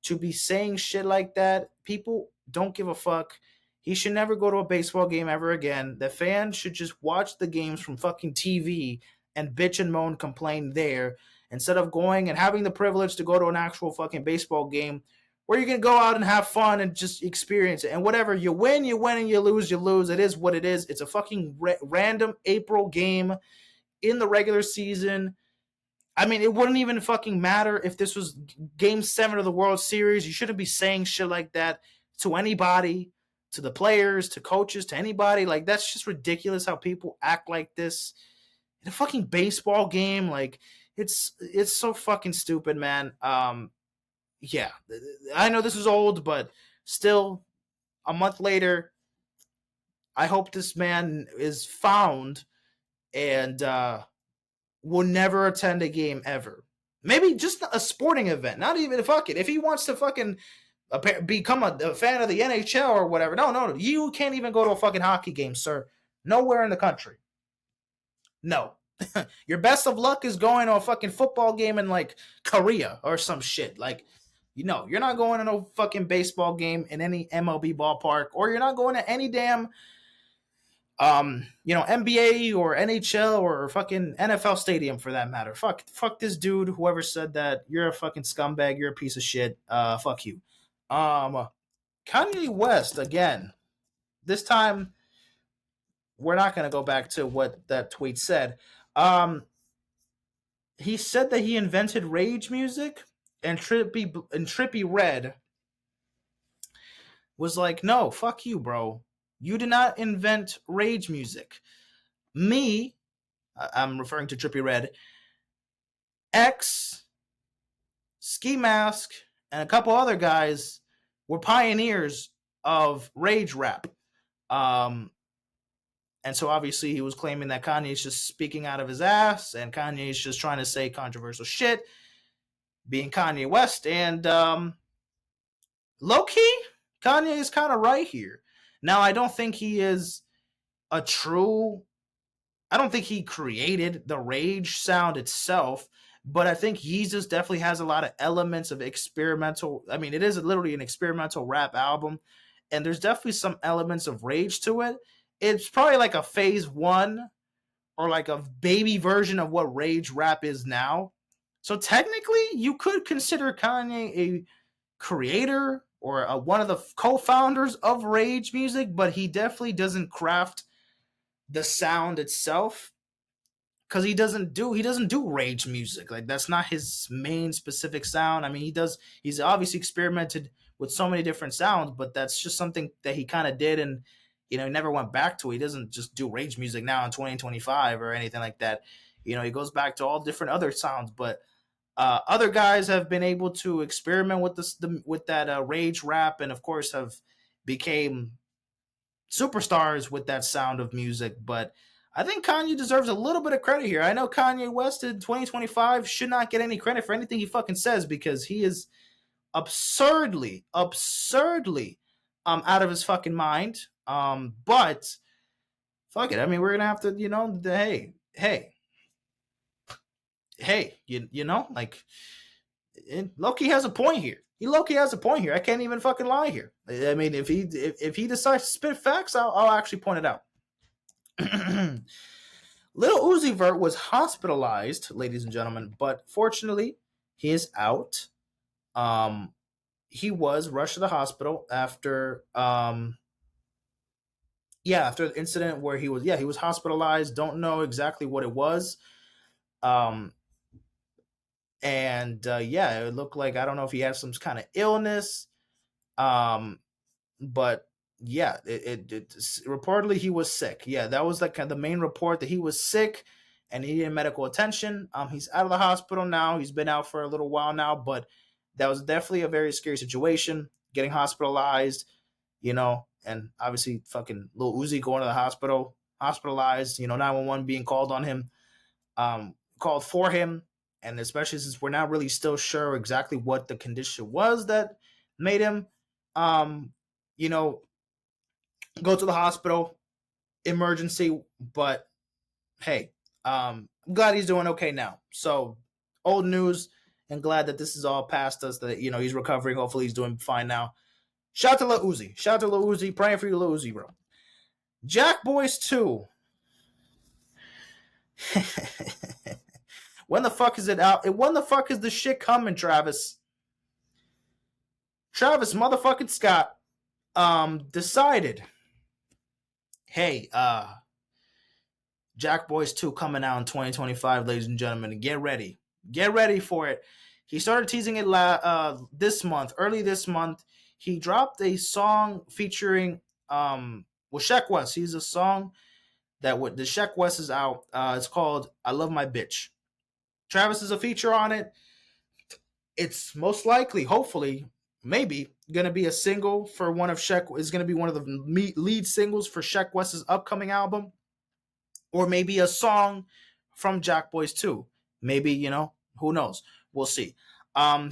to be saying shit like that. People don't give a fuck. He should never go to a baseball game ever again. The fans should just watch the games from fucking TV and bitch and moan, complain there, instead of going and having the privilege to go to an actual fucking baseball game where you can go out and have fun and just experience it. And whatever, you win, and you lose, you lose. It is what it is. It's a fucking random April game in the regular season. I mean, it wouldn't even fucking matter if this was Game 7 of the World Series. You shouldn't be saying shit like that to anybody, to the players, to coaches, to anybody. Like, that's just ridiculous how people act like this in a fucking baseball game. Like, it's so fucking stupid, man. Yeah, I know this is old, but still, a month later, I hope this man is found and will never attend a game ever. Maybe just a sporting event, not even fuck it. If he wants to fucking become a fan of the NHL or whatever, no, you can't even go to a fucking hockey game, sir. Nowhere in the country. No. Your best of luck is going to a fucking football game in like Korea or some shit. Like, you're not going to no fucking baseball game in any MLB ballpark, or you're not going to any damn NBA or NHL or fucking NFL stadium for that matter. Fuck this dude. Whoever said that, you're a fucking scumbag. You're a piece of shit. Fuck you. Kanye West again. This time, we're not gonna go back to what that tweet said. He said that he invented rage music, and Trippy Red was like, "No, fuck you, bro. You did not invent rage music. Me, I'm referring to Trippy Red, X, Ski Mask, and a couple other guys were pioneers of rage rap." And so obviously he was claiming that Kanye's just speaking out of his ass, and Kanye's just trying to say controversial shit, being Kanye West. And low key, Kanye is kind of right here. Now, I don't think he is a true. I don't think he created the rage sound itself, but I think Yeezus definitely has a lot of elements of experimental. I mean, it is literally an experimental rap album, and there's definitely some elements of rage to it. It's probably like a phase 1 or like a baby version of what rage rap is now. So technically, you could consider Kanye a creator or one of the co-founders of rage music, but he definitely doesn't craft the sound itself. because he doesn't do rage music. Like that's not his main specific sound. I mean, he's obviously experimented with so many different sounds, but that's just something that he kind of did, and he never went back to it. He doesn't just do rage music now in 2025 or anything like that. He goes back to all different other sounds, but other guys have been able to experiment with with that rage rap, and of course have became superstars with that sound of music. But I think Kanye deserves a little bit of credit here. I know Kanye West in 2025 should not get any credit for anything he fucking says, because he is absurdly out of his fucking mind. But fuck it. I mean, we're gonna have to, hey, like Loki has a point here. Loki has a point here. I can't even fucking lie here. I mean, if he decides to spit facts, I'll actually point it out. Little Uzi Vert was hospitalized, ladies and gentlemen, but fortunately, he is out. He was rushed to the hospital after after the incident where he was hospitalized. Don't know exactly what it was. And it looked like, I don't know if he had some kind of illness. But yeah, it reportedly he was sick. Yeah, that was like the main report, that he was sick and he needed medical attention. He's out of the hospital now. He's been out for a little while now, but that was definitely a very scary situation, getting hospitalized, and obviously fucking Lil Uzi going to the hospitalized, 911 being called on him, called for him. And especially since we're not really still sure exactly what the condition was that made him, go to the hospital, emergency. But hey, I'm glad he's doing okay now. So old news, and glad that this is all past us, that, he's recovering. Hopefully he's doing fine now. Shout out to Lil Uzi. Shout out to Lil Uzi. Praying for you, Lil Uzi, bro. Jack Boys 2. When the fuck is it out? When the fuck is the shit coming, Travis? Travis motherfucking Scott decided, hey, Jack Boys 2 coming out in 2025, ladies and gentlemen. Get ready. Get ready for it. He started teasing it early this month. He dropped a song featuring Sheck West. He's a song that the Sheck West is out. It's called I Love My Bitch. Travis is a feature on it. It's most likely, hopefully, maybe going to be a single for one of Sheck. Is going to be one of the lead singles for Sheck West's upcoming album, or maybe a song from Jack Boys 2. Maybe, who knows? We'll see.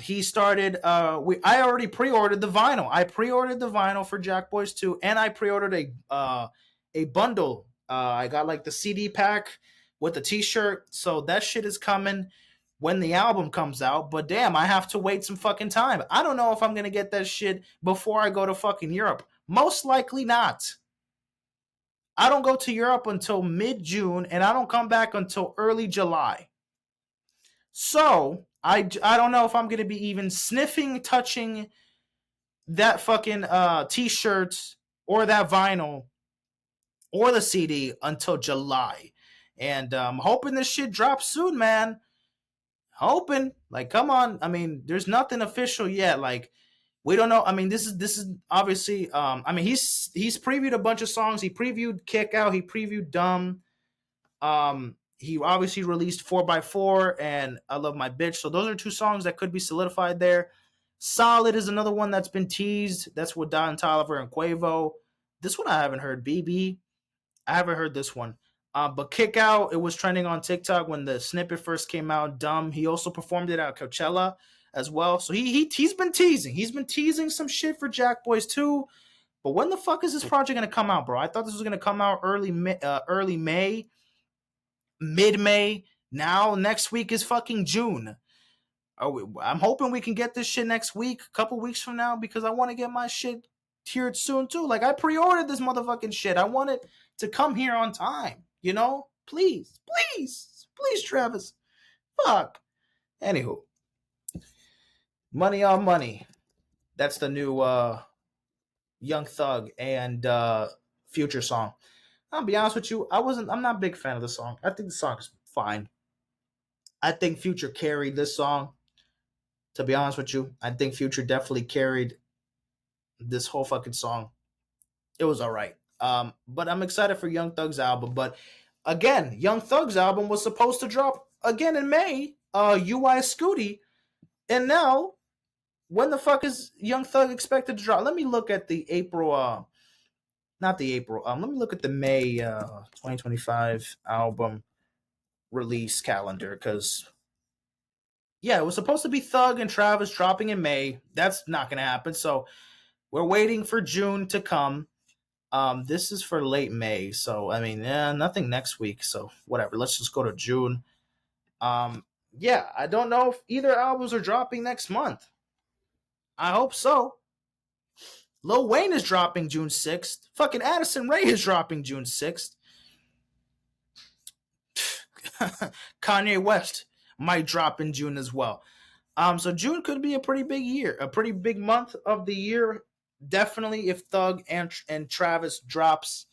He started. I already pre-ordered the vinyl. I pre-ordered the vinyl for Jack Boys 2, and I pre-ordered a bundle. I got like the CD pack with the T-shirt. So that shit is coming when the album comes out. But damn, I have to wait some fucking time. I don't know if I'm gonna get that shit before I go to fucking Europe. Most likely not. I don't go to Europe until mid-June, and I don't come back until early July. So I don't know if I'm gonna be even touching that fucking T-shirt or that vinyl or the CD until July. And I'm hoping this shit drops soon, man. Hoping. Like, come on. I mean, there's nothing official yet. Like, we don't know. I mean, this is obviously. I mean, he's previewed a bunch of songs. He previewed Kick Out. He previewed Dumb. He obviously released 4x4 and I Love My Bitch. So those are two songs that could be solidified there. Solid is another one that's been teased. That's with Don Toliver and Quavo. This one I haven't heard. BB. I haven't heard this one. But Kick Out, it was trending on TikTok when the snippet first came out. Dumb. He also performed it at Coachella as well. So he's been teasing. He's been teasing some shit for Jack Boys 2. But when the fuck is this project gonna come out, bro? I thought this was gonna come out early May, mid-May. Now next week is fucking June. I'm hoping we can get this shit next week, a couple weeks from now, because I want to get my shit here soon too. Like, I pre-ordered this motherfucking shit. I want it to come here on time. Please, Travis. Fuck. Anywho, Money on Money. That's the new Young Thug and Future song. I'll be honest with you, I'm not a big fan of the song. I think the song is fine. I think Future carried this song. To be honest with you, I think Future definitely carried this whole fucking song. It was all right. But I'm excited for Young Thug's album. But again, Young Thug's album was supposed to drop again in May. UI Scooty, and now when the fuck is Young Thug expected to drop? Let me look at the April. Not the April. Let me look at the May 2025 album release calendar because yeah, it was supposed to be Thug and Travis dropping in May. That's not gonna happen. So we're waiting for June to come. This is for late May, so I mean, nothing next week. So whatever. Let's just go to June. Yeah, I don't know if either albums are dropping next month. I hope so. Lil Wayne is dropping June 6th. Fucking Addison Rae is dropping June 6th. Kanye West might drop in June as well. So June could be a pretty big year, a pretty big month of the year. Definitely if Thug and Travis drops.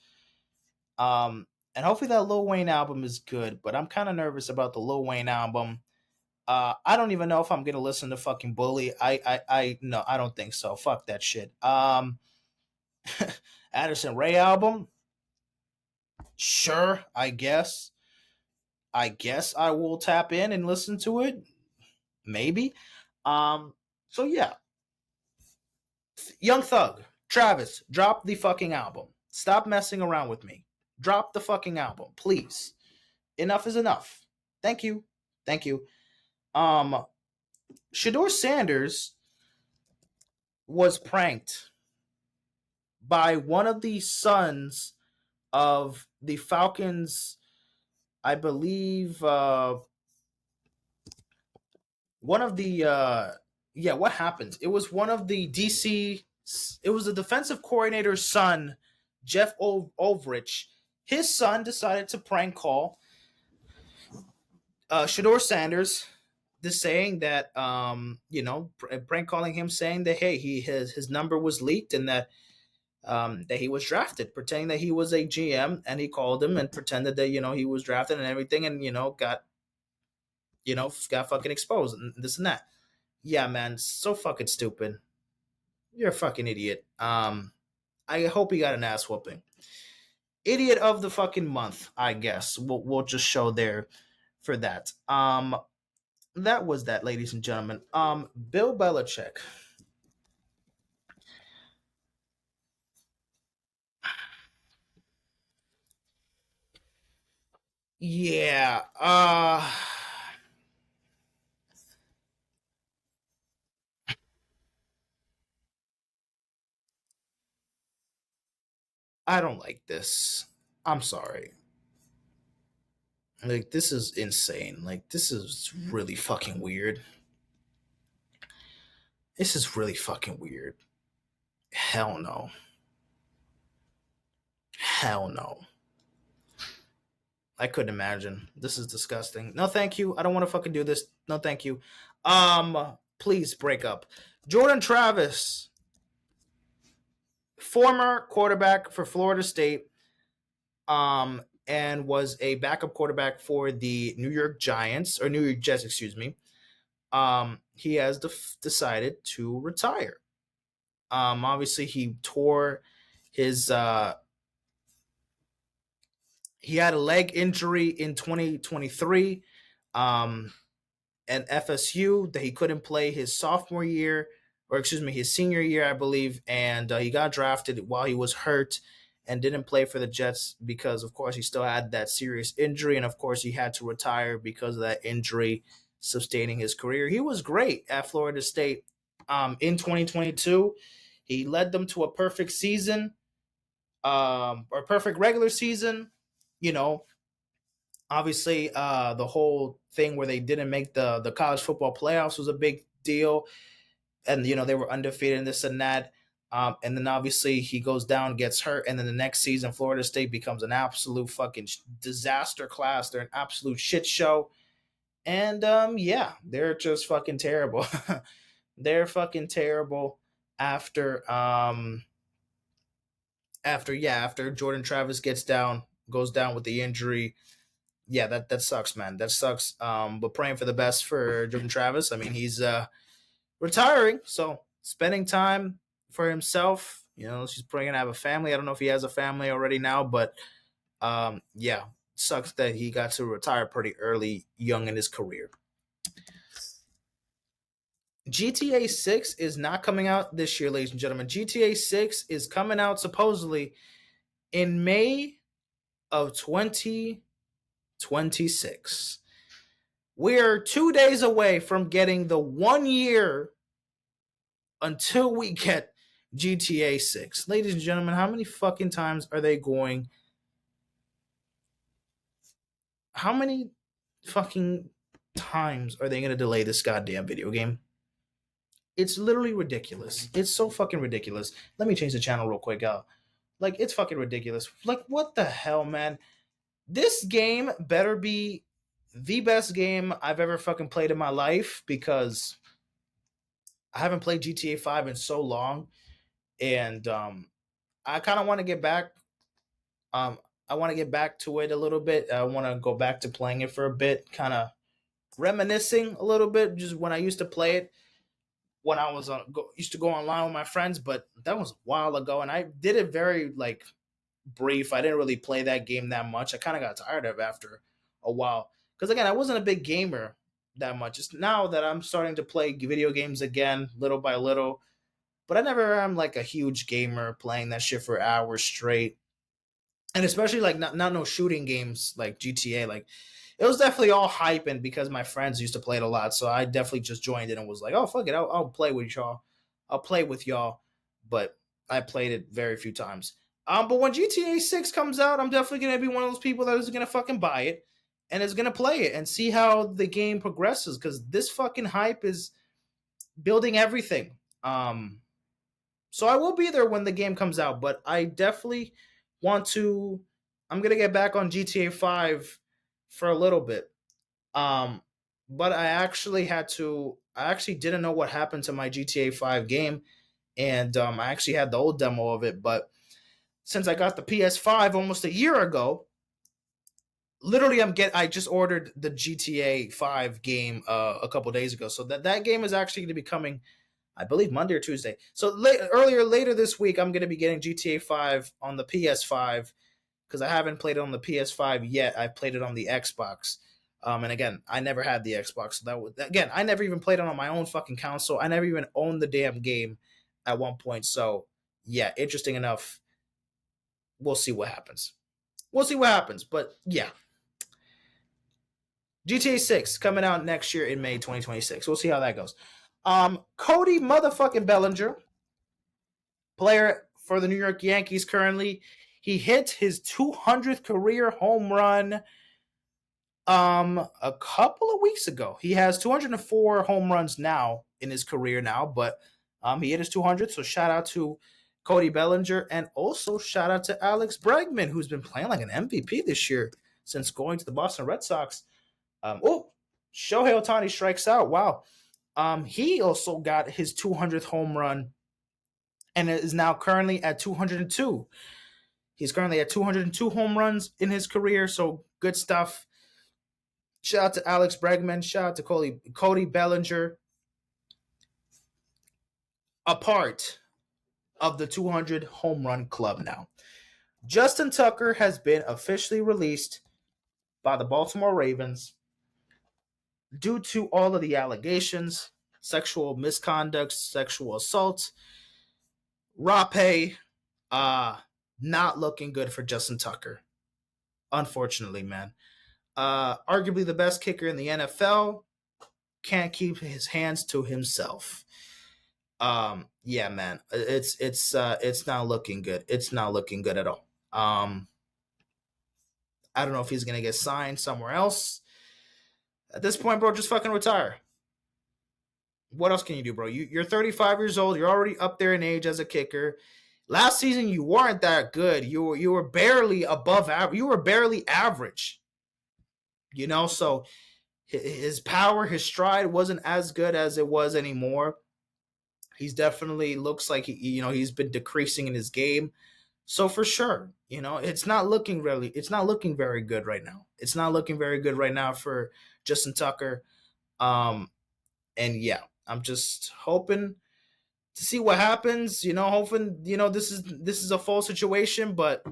And hopefully that Lil Wayne album is good, but I'm kind of nervous about the Lil Wayne album. I don't even know if I'm gonna listen to fucking Bully. I no, I don't think so. Fuck that shit. Addison Rae album, sure, I guess. I guess I will tap in and listen to it. Maybe. So yeah. Young Thug, Travis, drop the fucking album. Stop messing around with me. Drop the fucking album, please. Enough is enough. Thank you. Thank you. Shador Sanders was pranked by one of the sons of the Falcons, I believe, one of the yeah, what happened? It was one of the DC. It was the defensive coordinator's son, Jeff Ulrich. His son decided to prank call Shador Sanders, this saying that prank calling him, saying that hey, his number was leaked and that he was drafted, pretending that he was a GM, and he called him and pretended that he was drafted and everything, and got fucking exposed and this and that. Yeah, man, so fucking stupid. You're a fucking idiot. I hope he got an ass whooping. Idiot of the fucking month, I guess. We'll just show there for that. That was that, ladies and gentlemen. Bill Belichick. Yeah. I don't like this. I'm sorry. Like, this is insane. Like, this is really fucking weird. This is really fucking weird. Hell no. Hell no. I couldn't imagine. This is disgusting. No, thank you. I don't want to fucking do this. No, thank you. Please break up. Jordan Travis, former quarterback for Florida State, and was a backup quarterback for the New York Giants, or New York Jets, excuse me. He has decided to retire. Obviously, he tore his. He had a leg injury in 2023, at FSU, that he couldn't play his sophomore year, or excuse me, his senior year, I believe, and he got drafted while he was hurt and didn't play for the Jets because, of course, he still had that serious injury, and of course, he had to retire because of that injury sustaining his career. He was great at Florida State in 2022. He led them to a perfect season, or perfect regular season. You know, obviously, the whole thing where they didn't make the college football playoffs was a big deal, and they were undefeated and this and that. And then obviously he goes down, gets hurt, and then the next season Florida State becomes an absolute fucking disaster class. They're an absolute shit show, and yeah, they're just fucking terrible. They're fucking terrible after after Jordan Travis goes down with the injury. yeah, that sucks, man. That sucks. But praying for the best for Jordan Travis. I mean, he's retiring, so spending time for himself. She's probably gonna have a family. I don't know if he has a family already now, but yeah, sucks that he got to retire pretty early, young in his career. GTA 6 is not coming out this year, ladies and gentlemen. GTA 6 is coming out supposedly in May of 2026. We're 2 days away from getting the 1 year until we get GTA 6. Ladies and gentlemen, how many fucking times are they going? How many fucking times are they going to delay this goddamn video game? It's literally ridiculous. It's so fucking ridiculous. Let me change the channel real quick, y'all. Like, it's fucking ridiculous. Like, what the hell, man? This game better be the best game I've ever fucking played in my life, because I haven't played GTA 5 in so long. And I kind of want to get back. Um, I want to get back to it a little bit. I want to go back to playing it for a bit, kind of reminiscing a little bit, just when I used to play it, when I was used to go online with my friends. But that was a while ago, and I did it very like brief. I didn't really play that game that much. I kind of got tired of it after a while, because again, I wasn't a big gamer that much. It's now that I'm starting to play video games again, little by little. But I never am like a huge gamer playing that shit for hours straight, and especially like not no shooting games like GTA. Like, it was definitely all hyping because my friends used to play it a lot, so I definitely just joined it and was like, oh fuck it, I'll play with y'all. I'll play with y'all, but I played it very few times. But when GTA 6 comes out, I'm definitely gonna be one of those people that is gonna fucking buy it and is gonna play it and see how the game progresses, because this fucking hype is building everything. So I will be there when the game comes out, but I definitely want to. I'm gonna get back on GTA 5 for a little bit. Um, but I actually had to. I actually didn't know what happened to my GTA 5 game, and I actually had the old demo of it. But since I got the PS5 almost a year ago, literally, I just ordered the GTA 5 game a couple days ago, so that game is actually going to be coming, I believe, Monday or Tuesday. So later this week, I'm going to be getting GTA 5 on the PS5, because I haven't played it on the PS5 yet. I played it on the Xbox. And again, I never had the Xbox. So again, I never even played it on my own fucking console. I never even owned the damn game at one point. So yeah, interesting enough. We'll see what happens. We'll see what happens. But yeah, GTA 6 coming out next year in May 2026. We'll see how that goes. Cody motherfucking Bellinger, player for the New York Yankees currently, he hit his 200th career home run a couple of weeks ago. He has 204 home runs now in his career now, but he hit his 200th. So shout out to Cody Bellinger, and also shout out to Alex Bregman, who's been playing like an MVP this year since going to the Boston Red Sox. Shohei Ohtani strikes out. Wow. He also got his 200th home run and is now currently at 202. He's currently at 202 home runs in his career, so good stuff. Shout out to Alex Bregman. Shout out to Cody Bellinger. A part of the 200 home run club now. Justin Tucker has been officially released by the Baltimore Ravens due to all of the allegations, sexual misconduct, sexual assault, rape, not looking good for Justin Tucker. Unfortunately, man. Arguably the best kicker in the NFL, can't keep his hands to himself. Yeah, man, it's not looking good. It's not looking good at all. I don't know if he's gonna get signed somewhere else. At this point, bro, just fucking retire. What else can you do, bro? You're 35 years old. You're already up there in age as a kicker. Last season, you weren't that good. You were barely above average. You were barely average. So his power, his stride wasn't as good as it was anymore. He's definitely looks like he's been decreasing in his game. So for sure, it's not looking very good right now. It's not looking very good right now for Justin Tucker. Um, and yeah, I'm just hoping to see what happens. Hoping this is a full situation, but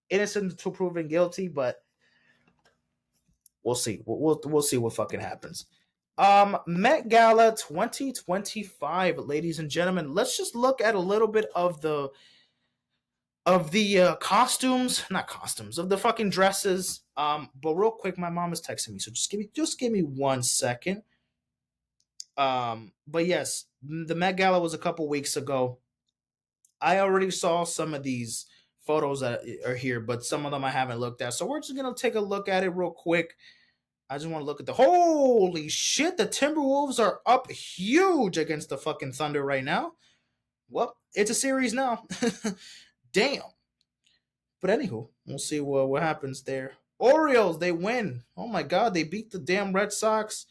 innocent to proven guilty. But we'll see. We'll see what fucking happens. Met Gala 2025, ladies and gentlemen. Let's just look at a little bit of the costumes, not costumes, of the fucking dresses. But real quick, my mom is texting me, so just give me 1 second. But yes, the Met Gala was a couple weeks ago. I already saw some of these photos that are here, but some of them I haven't looked at. So we're just gonna take a look at it real quick. I just want to look at the holy shit. The Timberwolves are up huge against the fucking Thunder right now. Well, it's a series now. Damn. But anywho, we'll see what happens there. Orioles, they win. Oh my god, they beat the damn Red Sox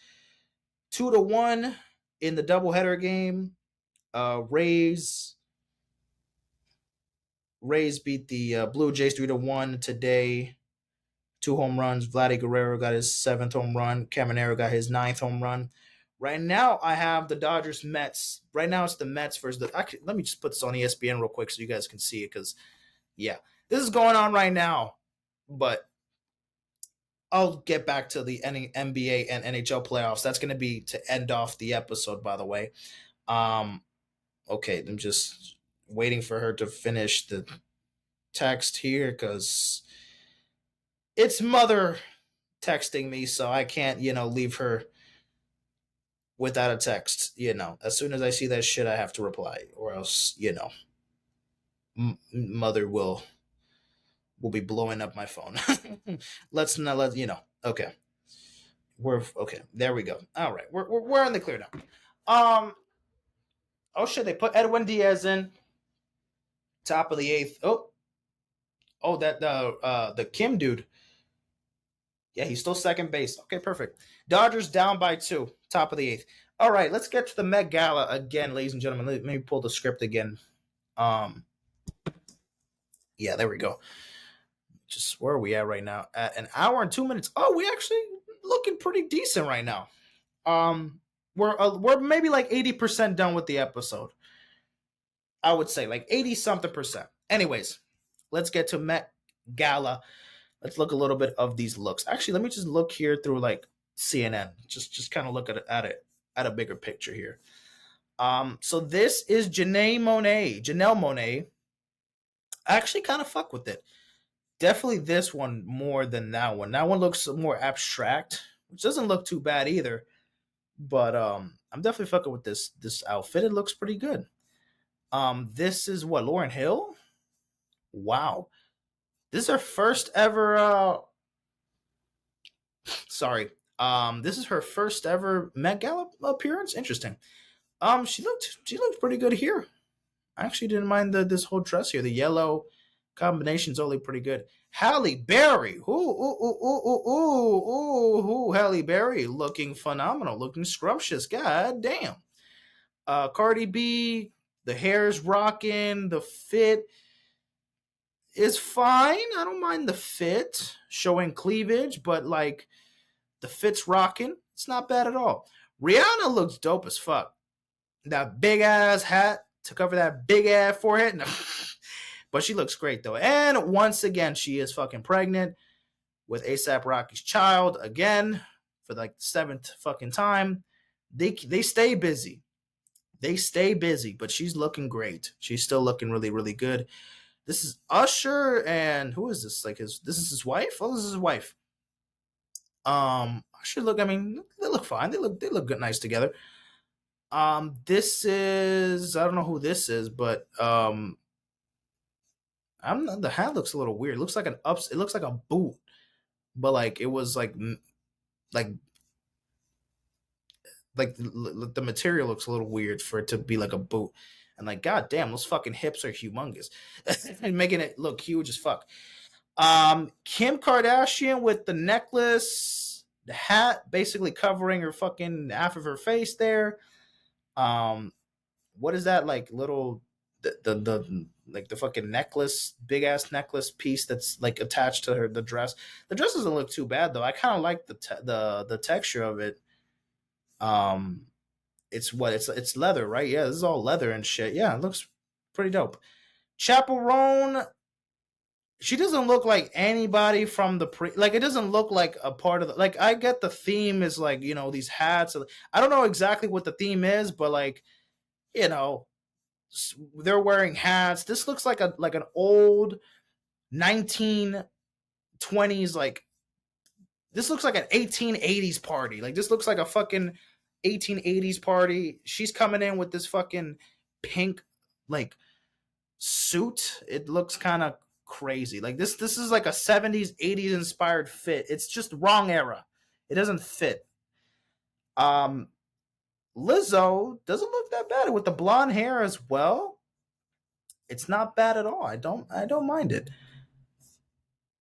2-1 in the doubleheader game. Rays beat the Blue Jays 3-1 today. 2 home runs. Vladdy Guerrero got his 7th home run. Caminero got his 9th home run. Right now, I have the Dodgers Mets. Right now, it's the Mets versus the. Actually, let me just put this on ESPN real quick so you guys can see it, because yeah, this is going on right now. But I'll get back to the NBA and NHL playoffs. That's going to be to end off the episode, by the way. Okay, I'm just waiting for her to finish the text here, because it's mother texting me, so I can't, leave her without a text. As soon as I see that shit, I have to reply, or else, mother will be blowing up my phone. Let's not let Okay, we're okay. There we go. All right, we're in the clear now. Oh shit, they put Edwin Diaz in top of the 8th. Oh, that the Kim dude. Yeah, he's still second base. Okay, perfect. Dodgers down by 2, top of the 8th. All right, let's get to the Met Gala again, ladies and gentlemen. Let me pull the script again. Yeah, there we go. Just where are we at right now? At an hour and 2 minutes. Oh, we actually looking pretty decent right now. We're maybe like 80% done with the episode. I would say like 80 something percent. Anyways, let's get to Met Gala. Let's look a little bit of these looks. Actually, let me just look here through like CNN. Just kind of look at it at a bigger picture here. So this is Janelle Monáe. I actually kind of fuck with it. Definitely this one more than that one. That one looks more abstract, which doesn't look too bad either. But I'm definitely fucking with this outfit. It looks pretty good. This is what, Lauryn Hill? Wow. This is her first ever sorry. This is her first ever Met Gala appearance. Interesting. She looked pretty good here. I actually didn't mind this whole dress here. The yellow combination's only pretty good. Halle Berry. Ooh, Halle Berry looking phenomenal, looking scrumptious. God damn. Cardi B, the hair's rocking, the fit is fine. I don't mind the fit, showing cleavage, but like the fit's rocking. It's not bad at all. Rihanna looks dope as fuck. That big ass hat to cover that big ass forehead. No. But she looks great though. And once again, she is fucking pregnant with ASAP Rocky's child again for like the 7th fucking time. They stay busy. They stay busy, but she's looking great. She's still looking really, really good. This is Usher, and who is this? This is his wife? Oh, this is his wife. Should look. I mean, they look fine. They look good, nice together. This is, I don't know who this is, but I'm not, the hat looks a little weird. It looks like it looks like a boot, but like it was like the material looks a little weird for it to be like a boot. And like, god damn, those fucking hips are humongous, and making it look huge as fuck. Kim Kardashian with the necklace, the hat basically covering her fucking half of her face there. What is that, like little the like the fucking necklace, big ass necklace piece that's like attached to the dress. The dress doesn't look too bad though. I kind of like the texture of it. Um, it's leather, right? Yeah, this is all leather and shit. Yeah, it looks pretty dope. Chaperone, she doesn't look like anybody from the pre. Like it doesn't look like a part of the. Like I get the theme is like these hats. I don't know exactly what the theme is, but like you know they're wearing hats. This looks like an old 1920s like this looks like an 1880s party. Like this looks like a fucking 1880s party. She's coming in with this fucking pink like suit. It looks kind of crazy. Like this is like a 70s 80s inspired fit. It's just wrong era. It doesn't fit. Um Lizzo doesn't look that bad with the blonde hair as well. It's not bad at all. I don't mind it.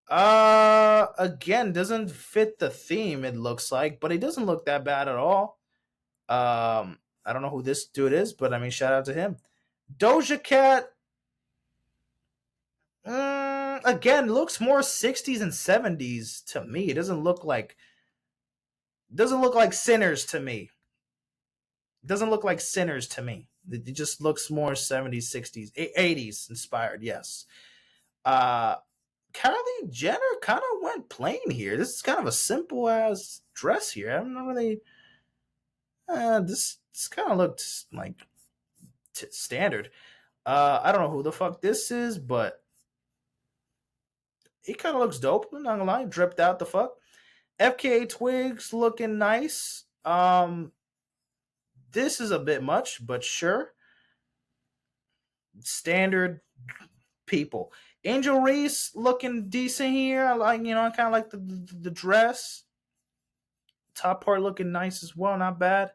Again, doesn't fit the theme, it looks like, but it doesn't look that bad at all. I don't know who this dude is, but I mean, shout out to him. Doja Cat, again, looks more 60s and 70s to me. It doesn't look like Sinners to me. It doesn't look like Sinners to me. It just looks more 70s, 60s, 80s inspired, yes. Uh, Kylie Jenner kind of went plain here. This is kind of a simple ass dress here. I'm not really. This kind of looked like standard. I don't know who the fuck this is, but he kind of looks dope. I'm not gonna lie, dripped out the fuck. FKA Twigs looking nice. This is a bit much, but sure. Standard people. Angel Reese looking decent here. I like, I kind of like the dress. Top part looking nice as well, not bad.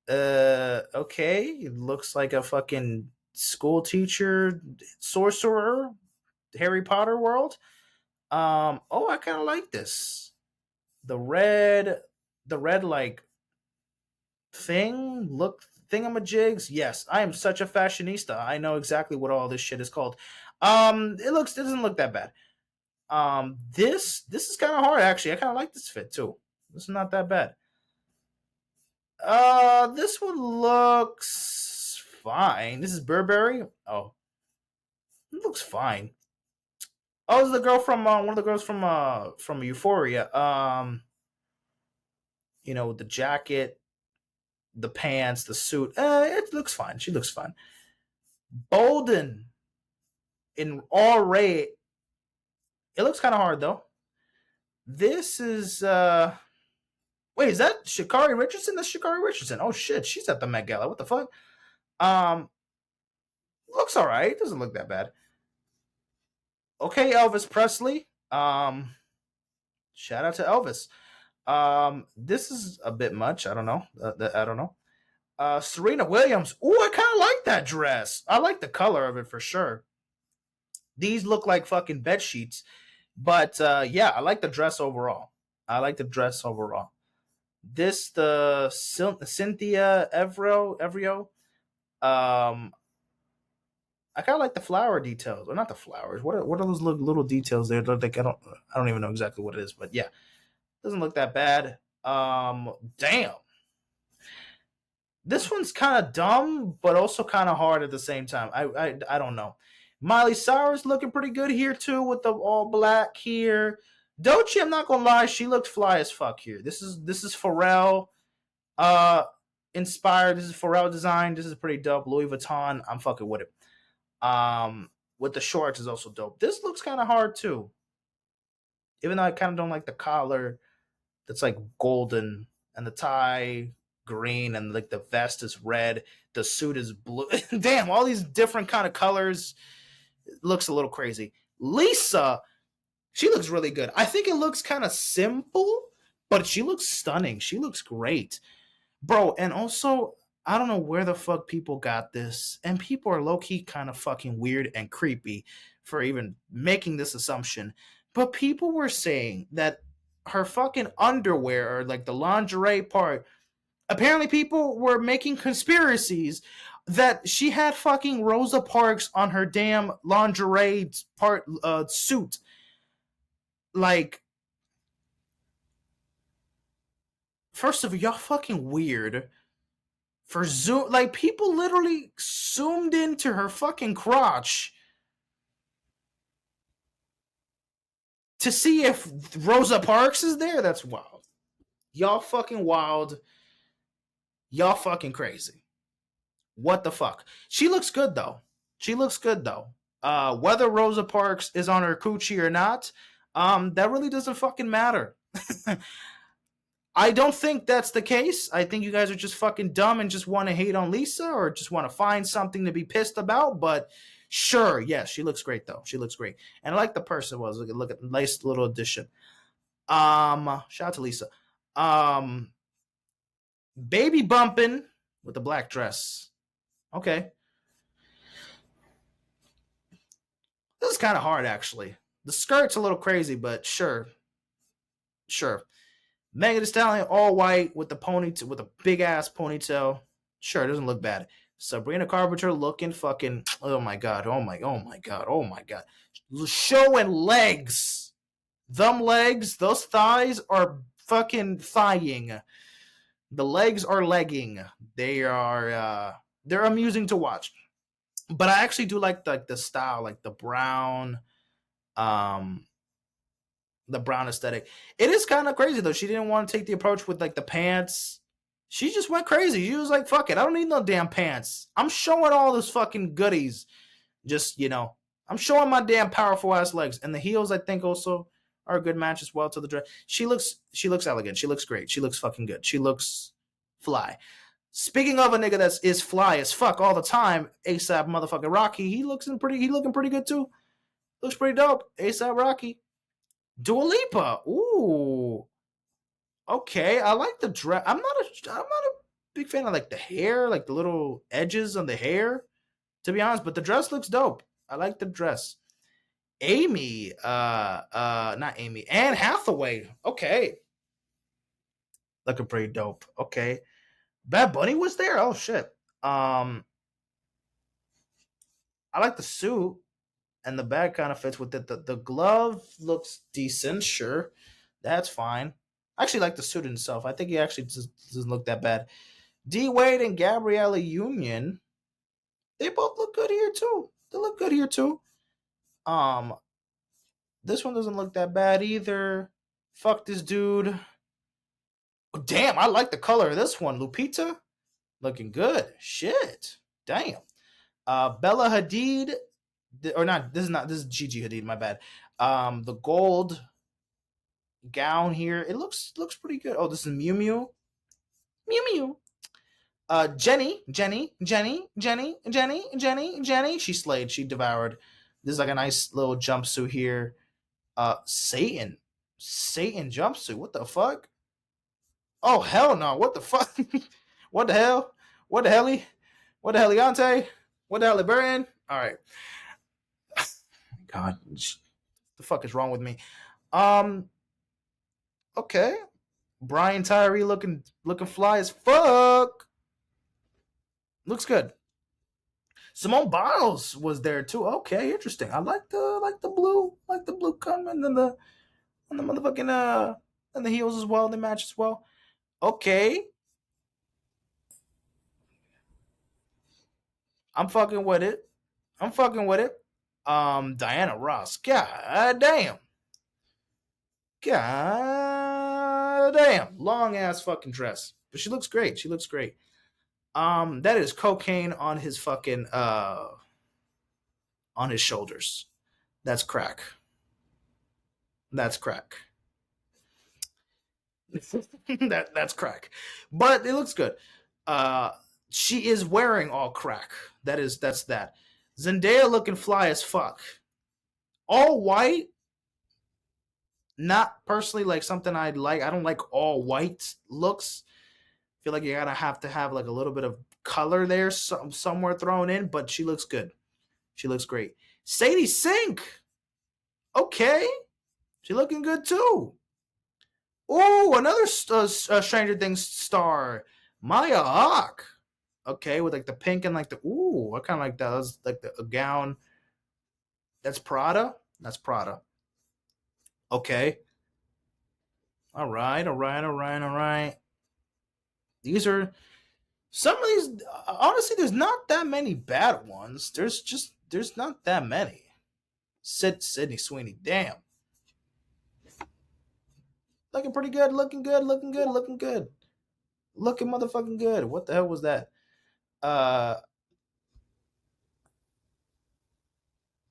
Okay, it looks like a fucking school teacher, sorcerer, Harry Potter world. Oh, I kind of like this. The red like thing look thingamajigs. Yes, I am such a fashionista. I know exactly what all this shit is called. It doesn't look that bad. This is kind of hard actually. I kind of like this fit too. This is not that bad. This one looks fine. This is Burberry. Oh, it looks fine. Oh, this is the girl from one of the girls from Euphoria. The jacket, the pants, the suit. It looks fine. She looks fine. Bolden in all red. It looks kind of hard though. This is wait, is that Sha'Carri Richardson? That's Sha'Carri Richardson. Oh shit, she's at the Met Gala. What the fuck? Um, looks all right. Doesn't look that bad. Okay, Elvis Presley. Shout out to Elvis. This is a bit much. I don't know. I don't know. Serena Williams. Ooh, I kind of like that dress. I like the color of it for sure. These look like fucking bed sheets, but yeah, I like the dress overall. I like the dress overall. This the Cynthia Evrio. Um, I kind of like the flower details, or not the flowers. What are those little details there? Like I don't even know exactly what it is, but yeah, doesn't look that bad. Damn, this one's kind of dumb, but also kind of hard at the same time. I don't know. Miley Cyrus looking pretty good here too with the all black here. Doechii, I'm not gonna lie, she looked fly as fuck here. This is Pharrell uh inspired. This is Pharrell design. This is pretty dope. Louis Vuitton. I'm fucking with it. With the shorts is also dope. This looks kind of hard too. Even though I kind of don't like the collar that's like golden and the tie green and like the vest is red, the suit is blue. Damn, all these different kind of colors. It looks a little crazy. Lisa, she looks really good. I think it looks kind of simple, but she looks stunning. She looks great. Bro, and also I don't know where the fuck people got this, and people are low key kind of fucking weird and creepy for even making this assumption. But people were saying that her fucking underwear or like the lingerie part, apparently people were making conspiracies that she had fucking Rosa Parks on her damn lingerie suit. Like, first of all, y'all fucking weird. For zoom, like people literally zoomed into her fucking crotch to see if Rosa Parks is there. That's wild. Y'all fucking wild. Y'all fucking crazy. What the fuck? She looks good though. She looks good though. Whether Rosa Parks is on her coochie or not, that really doesn't fucking matter. I don't think that's the case. I think you guys are just fucking dumb and just want to hate on Lisa or just want to find something to be pissed about. But sure, yes, she looks great though. She looks great, and I like the person was. Look at the nice little addition. Shout out to Lisa. Baby bumping with the black dress. Okay, this is kind of hard actually. The skirt's a little crazy, but sure, sure. Megan Thee Stallion, all white with the ponytail, with a big ass ponytail. Sure, it doesn't look bad. Sabrina Carpenter looking fucking. Oh my god! Oh my! Oh my god! Oh my god! Showing legs. Them legs, those thighs are fucking thighing. The legs are legging. They are. They're amusing to watch. But I actually do like the style, like the brown. Um, the brown aesthetic. It is kind of crazy though. She didn't want to take the approach with like the pants. She just went crazy. She was like, "Fuck it, I don't need no damn pants. I'm showing all this fucking goodies. Just I'm showing my damn powerful ass legs." And the heels, I think, also are a good match as well to the dress. She looks elegant. She looks great. She looks fucking good. She looks fly. Speaking of a nigga that is fly as fuck all the time, ASAP motherfucking Rocky. He looking pretty good too. Looks pretty dope. ASAP Rocky. Dua Lipa. Ooh. Okay. I like the dress. I'm not a big fan of like the hair, like the little edges on the hair, to be honest, but the dress looks dope. I like the dress. Amy, not Amy, Anne Hathaway. Okay. Looking pretty dope. Okay. Bad Bunny was there? Oh shit. I like the suit and the bag kind of fits with it. The glove looks decent, sure. That's fine. I actually like the suit itself. I think he actually doesn't look that bad. D Wade and Gabriella Union, they both look good here too. They look good here too. Um, this one doesn't look that bad either. Fuck this dude. Oh, damn, I like the color of this one. Lupita, looking good. Shit. Damn. Bella Hadid, or not, this is Gigi Hadid, my bad. The gold gown here, it looks pretty good. Oh, this is Mew Mew. Mew Mew. Jenny. She slayed. She devoured. This is like a nice little jumpsuit here. Satan jumpsuit. What the fuck? Oh hell no! What the fuck? What the hell? What the helly? What the heliante? What the Liberian? All right. God, the fuck is wrong with me? Okay. Brian Tyree looking fly as fuck. Looks good. Simone Biles was there too. Okay, interesting. I like the blue coming and the motherfucking and the heels as well. They match as well. Okay. I'm fucking with it. Diana Ross. God damn. God damn. Long ass fucking dress. But she looks great. That is cocaine on his fucking on his shoulders. That's crack. That's crack. That's crack. But it looks good. She is wearing all crack. That's that. Zendaya looking fly as fuck. All white. Not personally like something I'd like. I don't like all white looks. Feel like you gotta have to have like a little bit of color there, somewhere thrown in. But she looks good. She looks great. Sadie Sink. Okay, she looking good too. Oh, another Stranger Things star, Maya Hawke. Okay, with like the pink and like the ooh, I kind of like that. That's like a gown. That's Prada. That's Prada. Okay. All right. All right. All right. All right. These are some of these. Honestly, there's not that many bad ones. There's not that many. Sydney Sweeney. Damn. Looking pretty good. Looking good. Looking good. Looking good. Looking motherfucking good. What the hell was that? Uh,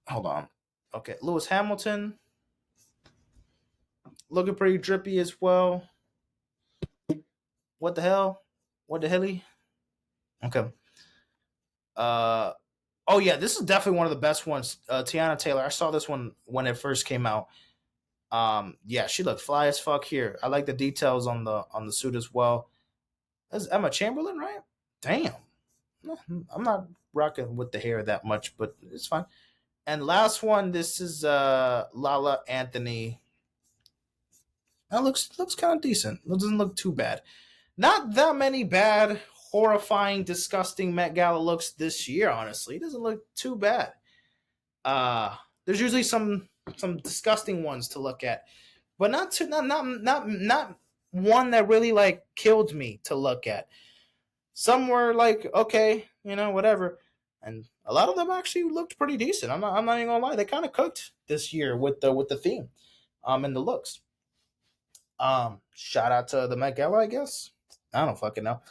hold on. Okay, Lewis Hamilton looking pretty drippy as well. What the hell? What the helly? Okay. Uh oh yeah, this is definitely one of the best ones. Tiana Taylor. I saw this one when it first came out. Yeah, she looked fly as fuck here. I like the details on the suit as well. That's Emma Chamberlain, right? Damn. I'm not rocking with the hair that much, but it's fine. And last one, this is Lala Anthony. That looks kind of decent. It doesn't look too bad. Not that many bad, horrifying, disgusting Met Gala looks this year. Honestly, it doesn't look too bad. There's usually some disgusting ones to look at, but not one that really like killed me to look at. Some were like okay, whatever, and a lot of them actually looked pretty decent. I'm not even gonna lie, they kind of cooked this year with the theme, and the looks. Shout out to the Met Gala, I guess. I don't fucking know.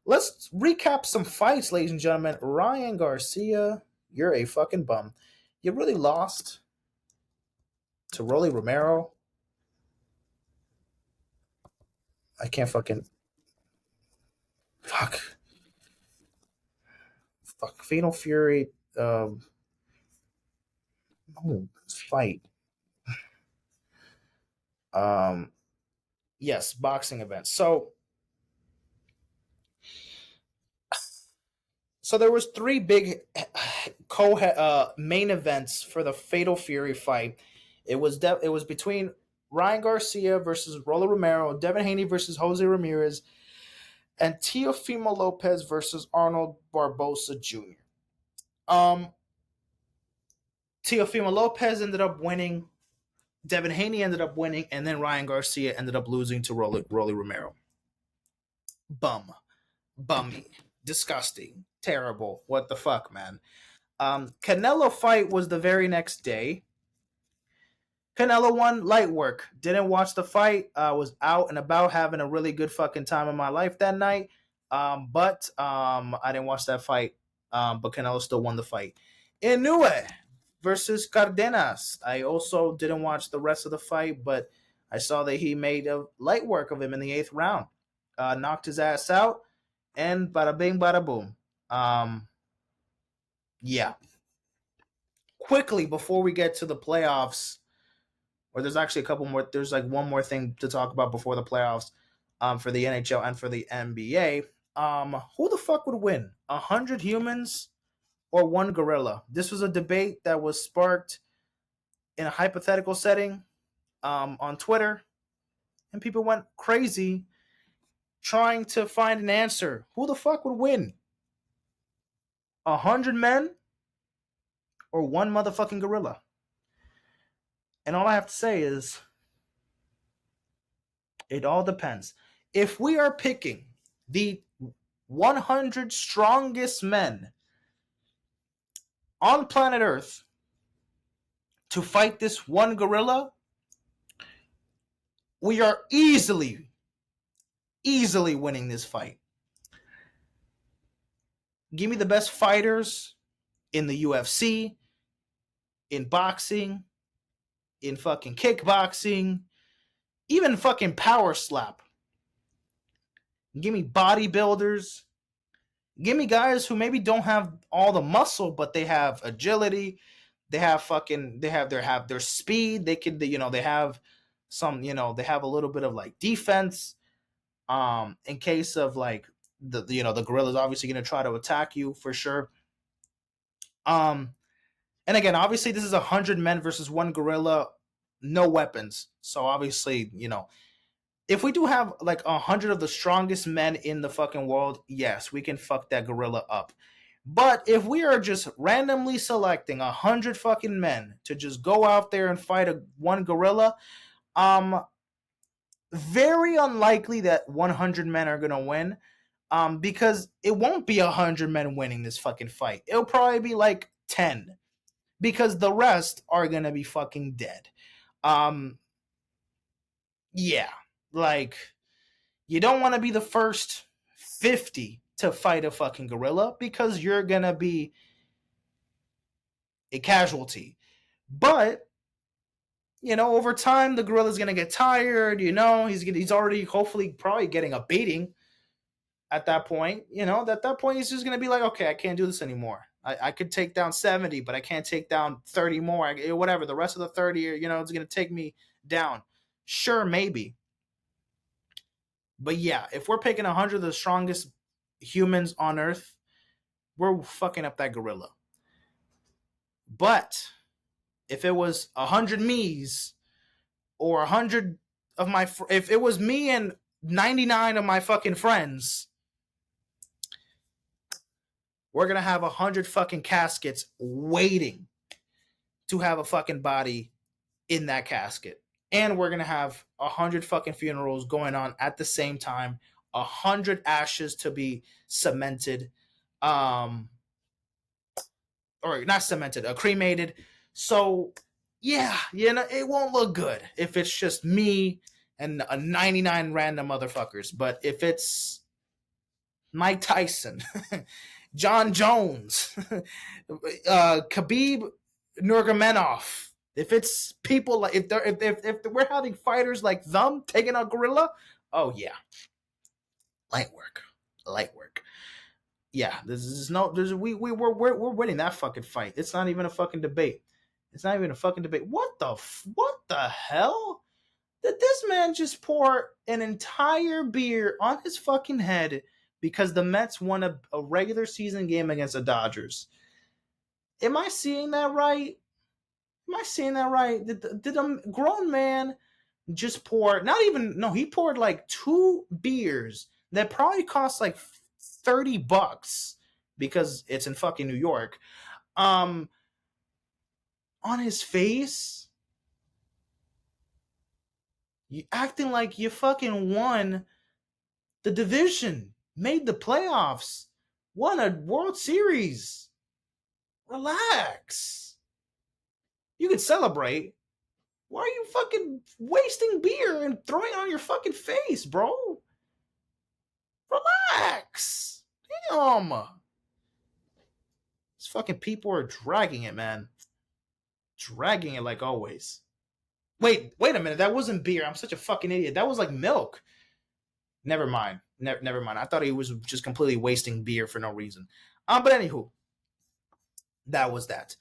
Let's recap some fights, ladies and gentlemen. Ryan Garcia, you're a fucking bum. You really lost to Rolly Romero. I can't fucking fuck. Fuck. Fatal Fury. Fight. Yes, boxing event. So there was three big main events for the Fatal Fury fight. It was between Ryan Garcia versus Rolly Romero, Devin Haney versus Jose Ramirez, and Teofimo Lopez versus Arnold Barbosa Jr. Um, Teofimo Lopez ended up winning. Devin Haney ended up winning, and then Ryan Garcia ended up losing to Rolly Romero. Bummy, disgusting, terrible. What the fuck, man? Canelo fight was the very next day. Canelo won light work. Didn't watch the fight. Was out and about having a really good fucking time in my life that night. But I didn't watch that fight. But Canelo still won the fight. Inoue versus Cardenas. I also didn't watch the rest of the fight, but I saw that he made a light work of him in the 8th round. Knocked his ass out, and bada bing, bada boom. Yeah. Quickly before we get to the playoffs, or there's actually a couple more. There's like one more thing to talk about before the playoffs, for the NHL and for the NBA. Who the fuck would win? 100 humans or one gorilla? This was a debate that was sparked in a hypothetical setting, on Twitter, and people went crazy trying to find an answer. Who the fuck would win? 100 men or one motherfucking gorilla? And all I have to say is, it all depends. If we are picking the 100 strongest men on planet Earth to fight this one gorilla, we are easily winning this fight. Give me the best fighters in the UFC, in boxing, in fucking kickboxing, even fucking power slap. Give me bodybuilders. Give me guys who maybe don't have all the muscle, but they have agility. They have their speed. They have some, they have a little bit of like defense. In case of like the gorilla's obviously going to try to attack you for sure. And again, obviously this is 100 men versus one gorilla, no weapons. So obviously, if we do have like 100 of the strongest men in the fucking world, yes, we can fuck that gorilla up. But if we are just randomly selecting 100 fucking men to just go out there and fight one gorilla, um, very unlikely that 100 men are gonna win. Because it won't be 100 men winning this fucking fight. It'll probably be like 10, because the rest are gonna be fucking dead. Um, yeah, like you don't want to be the first 50 to fight a fucking gorilla because you're gonna be a casualty. But over time, the gorilla's gonna get tired. He's already hopefully probably getting a beating at that point. At that point, he's just gonna be like, okay, I can't do this anymore. I could take down 70, but I can't take down 30 more. Whatever. The rest of the 30, it's gonna take me down. Sure, maybe. But yeah, if we're picking 100 of the strongest humans on Earth, we're fucking up that gorilla. But if it was 100 me's or 100 of my, if it was me and 99 of my fucking friends, we're gonna have 100 fucking caskets waiting to have a fucking body in that casket. And we're gonna have 100 fucking funerals going on at the same time, 100 ashes to be cemented, or not cemented, cremated. So yeah, it won't look good if it's just me and 99 random motherfuckers. But if it's Mike Tyson, John Jones, Khabib Nurmagomedov, if it's people like if we're having fighters like them taking out gorilla, oh yeah, light work. Yeah, we're winning that fucking fight. It's not even a fucking debate. What the hell? Did this man just pour an entire beer on his fucking head because the Mets won a regular season game against the Dodgers? Am I seeing that right? Did a grown man just pour, not even, no, he poured like 2 beers that probably cost like $30 because it's in fucking New York, on his face? You acting like you fucking won the division, made the playoffs, won a World Series. Relax. You can celebrate. Why are you fucking wasting beer and throwing it on your fucking face, bro? Relax. Damn. These fucking people are dragging it, man. Dragging it like always. Wait a minute. That wasn't beer. I'm such a fucking idiot. That was like milk. Never mind. Never mind. I thought he was just completely wasting beer for no reason. But anywho, that was that.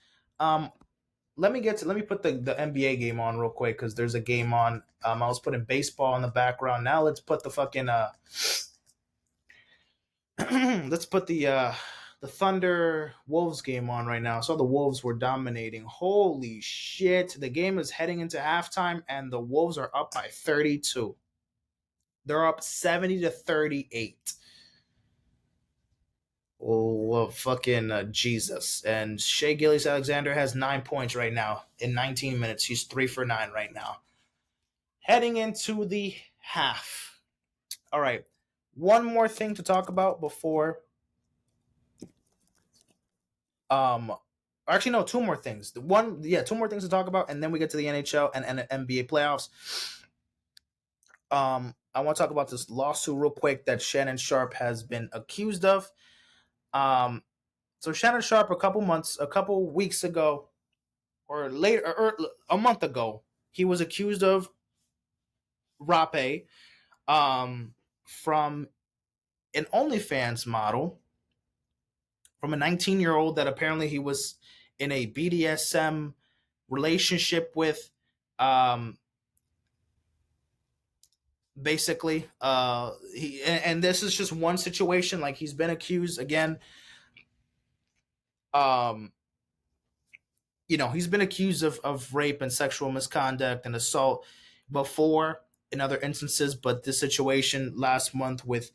Let me put the NBA game on real quick because there's a game on. I was putting baseball in the background. Now let's put the fucking let's put the Thunder Wolves game on right now. So the Wolves were dominating. Holy shit. The game is heading into halftime and the Wolves are up by 32. They're up 70-38. Oh, fucking Jesus. And Shea Gilgeous-Alexander has 9 points right now in 19 minutes. He's 3 for 9 right now. Heading into the half. All right. One more thing to talk about before. Actually, no, 2 more things. 2 more things to talk about, and then we get to the NHL and NBA playoffs. I want to talk about this lawsuit real quick that Shannon Sharpe has been accused of. So Shannon Sharpe, a couple weeks ago, or later, or a month ago, he was accused of rape, from an OnlyFans model, from a 19-year-old that apparently he was in a BDSM relationship with. Basically, and this is just one situation. Like, he's been accused again. He's been accused of rape and sexual misconduct and assault before. in other instances, but this situation last month with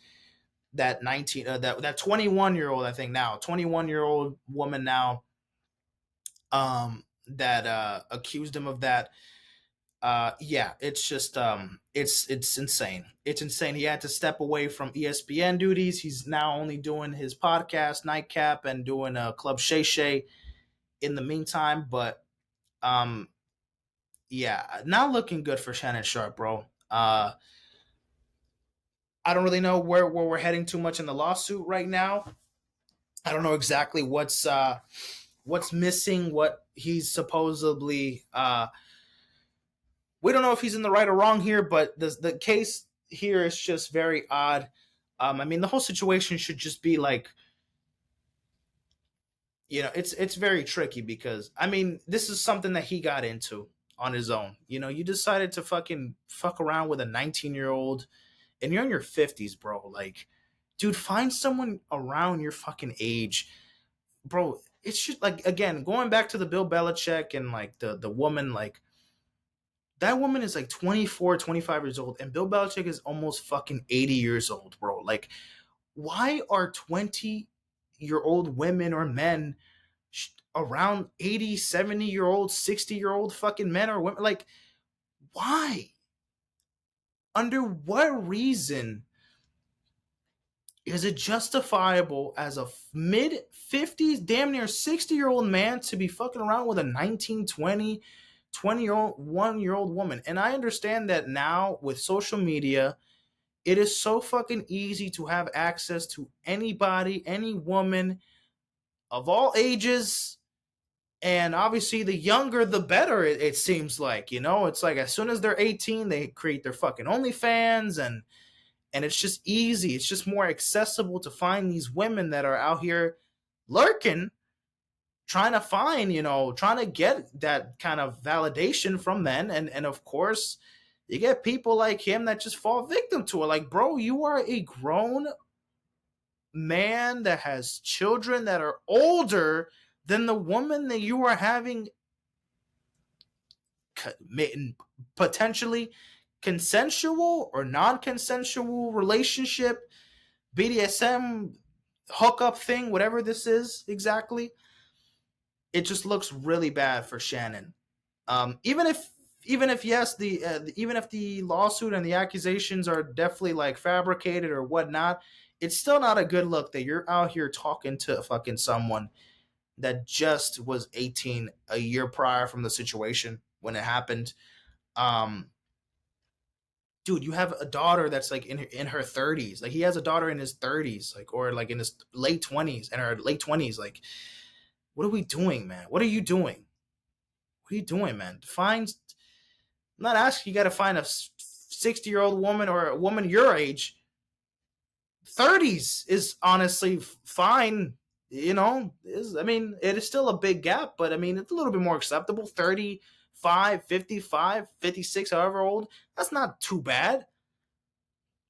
that 19 that 21-year-old, I think now 21-year-old woman now, that accused him of that. Yeah, it's just it's insane. It's insane. He had to step away from ESPN duties. He's now only doing his podcast Nightcap and doing a Club Shay Shay in the meantime. But um yeah, not looking good for Shannon Sharpe, bro. I don't really know where we're heading too much in the lawsuit right now. I don't know exactly what's missing, what he's supposedly we don't know if he's in the right or wrong here, but the case here is just very odd. I mean, the whole situation should just be like, it's very tricky because I mean, this is something that he got into on his own. You decided to fucking fuck around with a 19-year-old, and you're in your 50s, bro. Like, dude, find someone around your fucking age, bro. It's just like, again, going back to the Bill Belichick and like the woman, like that woman is like 24, 25 years old, and Bill Belichick is almost fucking 80 years old, bro. Like, why are 20-year-old women or men around 80, 70-year-old, 60-year-old fucking men or women? Like, why? Under what reason is it justifiable as a mid 50s, damn near 60-year-old man to be fucking around with a 19, 20-year-old, 1-year-old woman? And I understand that now with social media, it is so fucking easy to have access to anybody, any woman of all ages. And obviously, the younger, the better, it seems like. It's like as soon as they're 18, they create their fucking OnlyFans, and it's just easy. It's just more accessible to find these women that are out here lurking, trying to find, trying to get that kind of validation from men. And of course, you get people like him that just fall victim to it. Like, bro, you are a grown man that has children that are older than the woman that you are having potentially consensual or non-consensual relationship, BDSM hookup thing, whatever this is exactly. It just looks really bad for Shannon. Even if yes, even if the lawsuit and the accusations are definitely like fabricated or whatnot, it's still not a good look that you're out here talking to fucking someone that just was 18 a year prior from the situation when it happened. Um, Dude, you have a daughter that's like in her 30s. Like, he has a daughter in his 30s, like, or like in his late 20s and her late 20s. Like, what are we doing, man? What are you doing? What are you doing, man? I'm not asking you got to find a 60-year-old woman or a woman your age. 30s is honestly fine. I mean, it is still a big gap, but I mean, it's a little bit more acceptable. 35, 55, 56, however old, that's not too bad.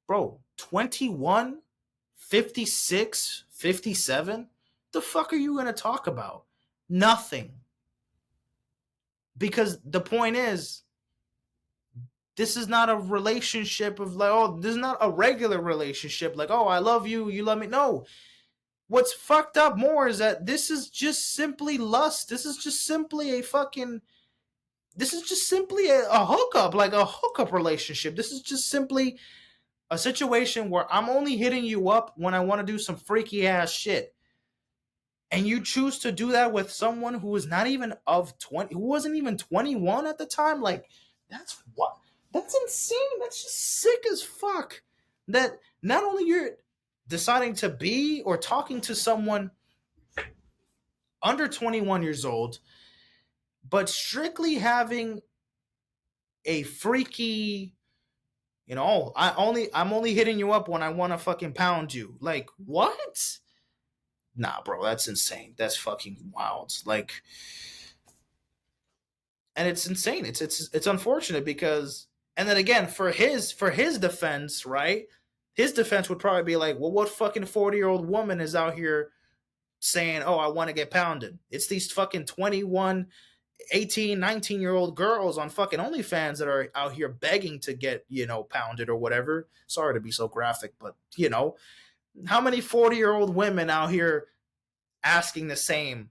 Bro, 21, 56, 57, the fuck are you going to talk about? Nothing. Because the point is, this is not a relationship of like, oh, this is not a regular relationship. Like, oh, I love you, you love me. No. What's fucked up more is that this is just simply lust. This is just simply a hookup, like a hookup relationship. This is just simply a situation where I'm only hitting you up when I want to do some freaky ass shit. And you choose to do that with someone who is not even of 20, who wasn't even 21 at the time. Like, that's what? That's insane. That's just sick as fuck. That not only you're deciding to be or talking to someone under 21 years old, but strictly having a freaky, I'm only hitting you up when I want to fucking pound you. Like, what? Nah, bro, that's insane. That's fucking wild. Like, and it's insane. It's unfortunate because, and then again, for his defense, right? His defense would probably be like, well, what fucking 40-year-old woman is out here saying, oh, I want to get pounded? It's these fucking 21 18, 19-year-old girls on fucking OnlyFans that are out here begging to get, pounded or whatever. Sorry to be so graphic, but, how many 40-year-old women out here asking the same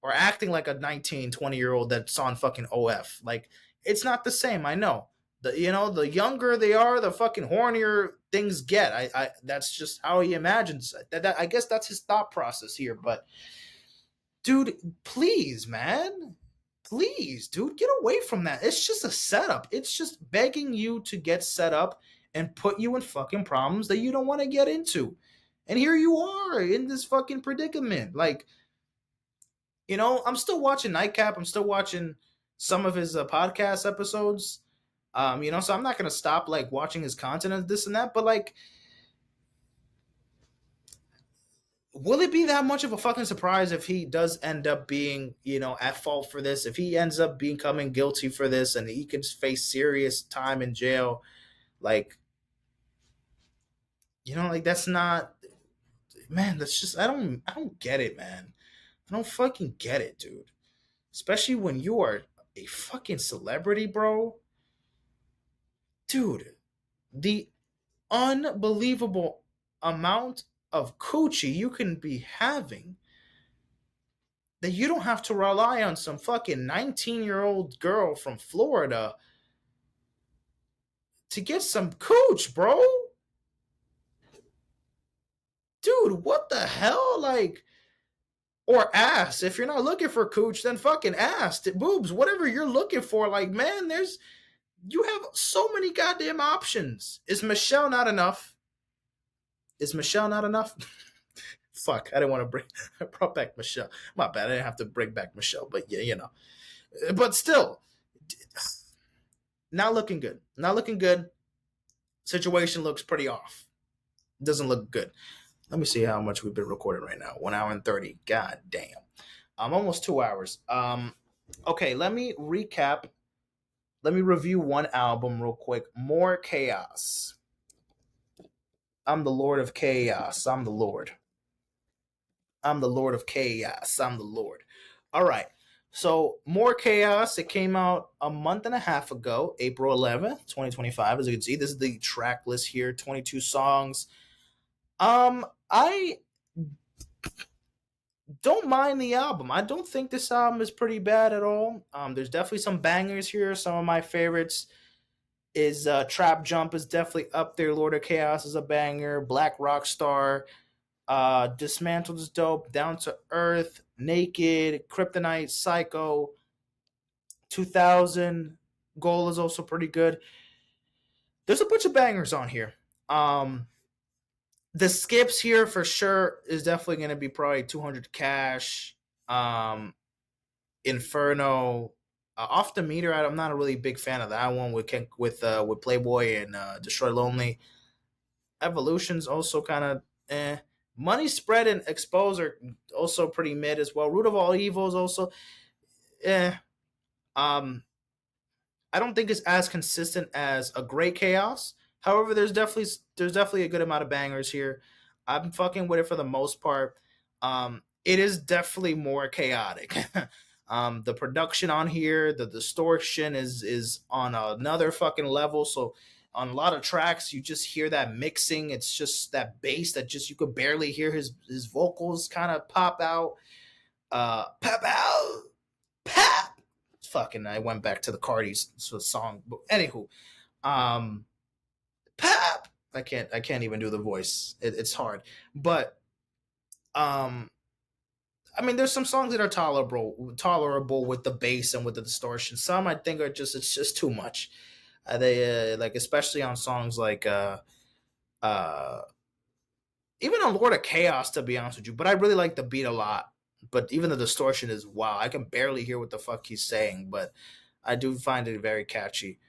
or acting like a 19, 20-year-old that's on fucking OF? Like, it's not the same, I know. The younger they are, the fucking hornier things get. I that's just how he imagines it. I guess that's his thought process here. But dude, please, man, please, dude, get away from that. It's just a setup. It's just begging you to get set up and put you in fucking problems that you don't want to get into. And here you are in this fucking predicament. Like, I'm still watching Nightcap. I'm still watching some of his podcast episodes. So I'm not gonna stop like watching his content and this and that. But like, will it be that much of a fucking surprise if he does end up being, at fault for this? If he ends up becoming guilty for this and he can face serious time in jail, like, like that's not, man. That's just I don't get it, man. I don't fucking get it, dude. Especially when you are a fucking celebrity, bro. Dude, the unbelievable amount of coochie you can be having that you don't have to rely on some fucking 19-year-old girl from Florida to get some cooch, bro. Dude, what the hell? Like, or ass. If you're not looking for cooch, then fucking ass, boobs, whatever you're looking for. Like, man, you have so many goddamn options. Is Michelle not enough? Is Michelle not enough? Fuck, I didn't want to I brought back Michelle. My bad, I didn't have to bring back Michelle, but yeah. But still, not looking good. Not looking good. Situation looks pretty off. Doesn't look good. Let me see how much we've been recording right now. 1 hour and 30. God damn. Almost 2 hours. Okay, let me recap. Let me review one album real quick. More Chaos. I'm the Lord of Chaos. I'm the Lord. I'm the Lord of Chaos. I'm the Lord. All right. So, More Chaos. It came out a month and a half ago, April 11th, 2025. As you can see, this is the track list here, 22 songs. I don't mind the album. I don't think this album is pretty bad at all. There's definitely some bangers here. Some of my favorites is Trap Jump is definitely up there. Lord of Chaos is a banger. Black Rockstar, Dismantled is dope. Down to Earth, Naked, Kryptonite, Psycho, 2000. Goal is also pretty good. There's a bunch of bangers on here. The skips here for sure is definitely going to be probably 200 Cash, Inferno, Off the Meter. I'm not a really big fan of that one with Playboy and Destroy Lonely. Evolution's also kind of Money Spread and Expose are also pretty mid as well. Root of All Evil is also I don't think it's as consistent as a Great Chaos. However, there's definitely a good amount of bangers here. I'm fucking with it for the most part. It is definitely more chaotic. The production on here, the distortion is on another fucking level. So on a lot of tracks, you just hear that mixing. It's just that bass that just you could barely hear his vocals kind of pop out. Pop out, pop. Fucking, I went back to the Cardi's song. But anywho, pop. I can't even do the voice. It's hard, but I mean, there's some songs that are tolerable with the bass and with the distortion. Some I think it's just too much. They like especially on songs like uh, even on Lord of Chaos, to be honest with you. But I really like the beat a lot. But even the distortion is wow. I can barely hear what the fuck he's saying, but I do find it very catchy.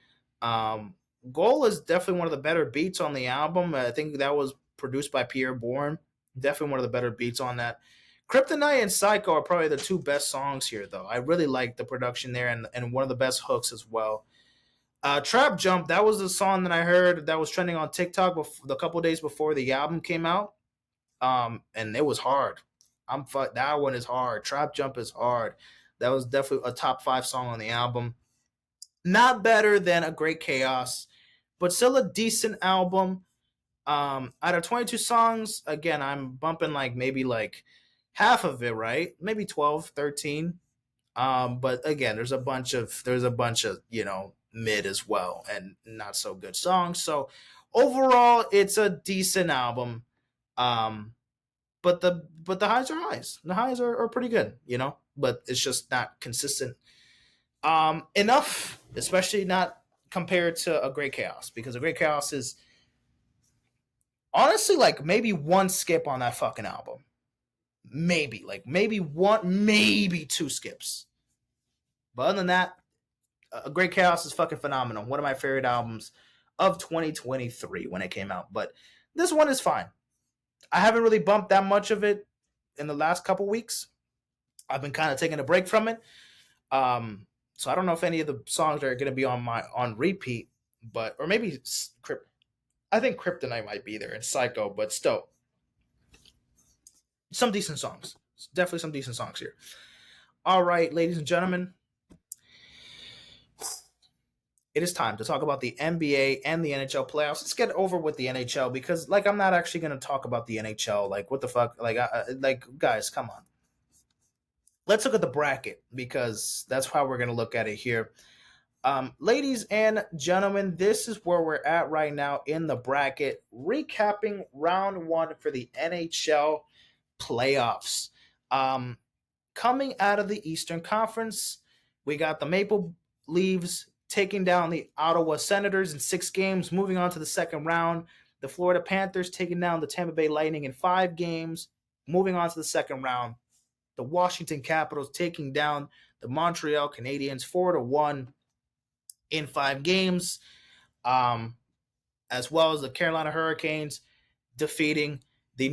Goal is definitely one of the better beats on the album. I think that was produced by Pierre Bourne. Definitely one of the better beats on that. Kryptonite and Psycho are probably the two best songs here, though. I really like the production there and one of the best hooks as well. Trap Jump, that was the song that I heard that was trending on TikTok a couple days before the album came out. And it was hard. That one is hard. Trap Jump is hard. That was definitely a top 5 song on the album. Not better than A Great Chaos, but still a decent album. Out of 22 songs, again, I'm bumping like maybe like half of it, right? Maybe 12, 13. But again, there's a bunch of, mid as well and not so good songs. So overall, it's a decent album. Um, but the highs are highs. The highs are pretty good, but it's just not consistent enough, especially not compared to A Great Chaos, because A Great Chaos is honestly like maybe one skip on that fucking album. Maybe one, maybe two skips. But other than that, A Great Chaos is fucking phenomenal. One of my favorite albums of 2023 when it came out. But this one is fine. I haven't really bumped that much of it in the last couple weeks. I've been kind of taking a break from it. So I don't know if any of the songs are going to be on repeat, or maybe I think Kryptonite might be there and Psycho, but still, some decent songs. Definitely some decent songs here. All right, ladies and gentlemen, it is time to talk about the NBA and the NHL playoffs. Let's get over with the NHL because, I'm not actually going to talk about the NHL. What the fuck? Guys, come on. Let's look at the bracket because that's how we're going to look at it here. Ladies and gentlemen, this is where we're at right now in the bracket, recapping round 1 for the NHL playoffs. Coming out of the Eastern Conference, we got the Maple Leafs taking down the Ottawa Senators in 6 games, moving on to the second round. The Florida Panthers taking down the Tampa Bay Lightning in 5 games, moving on to the second round. The Washington Capitals taking down the Montreal Canadiens 4-1 in 5 games, as well as the Carolina Hurricanes defeating the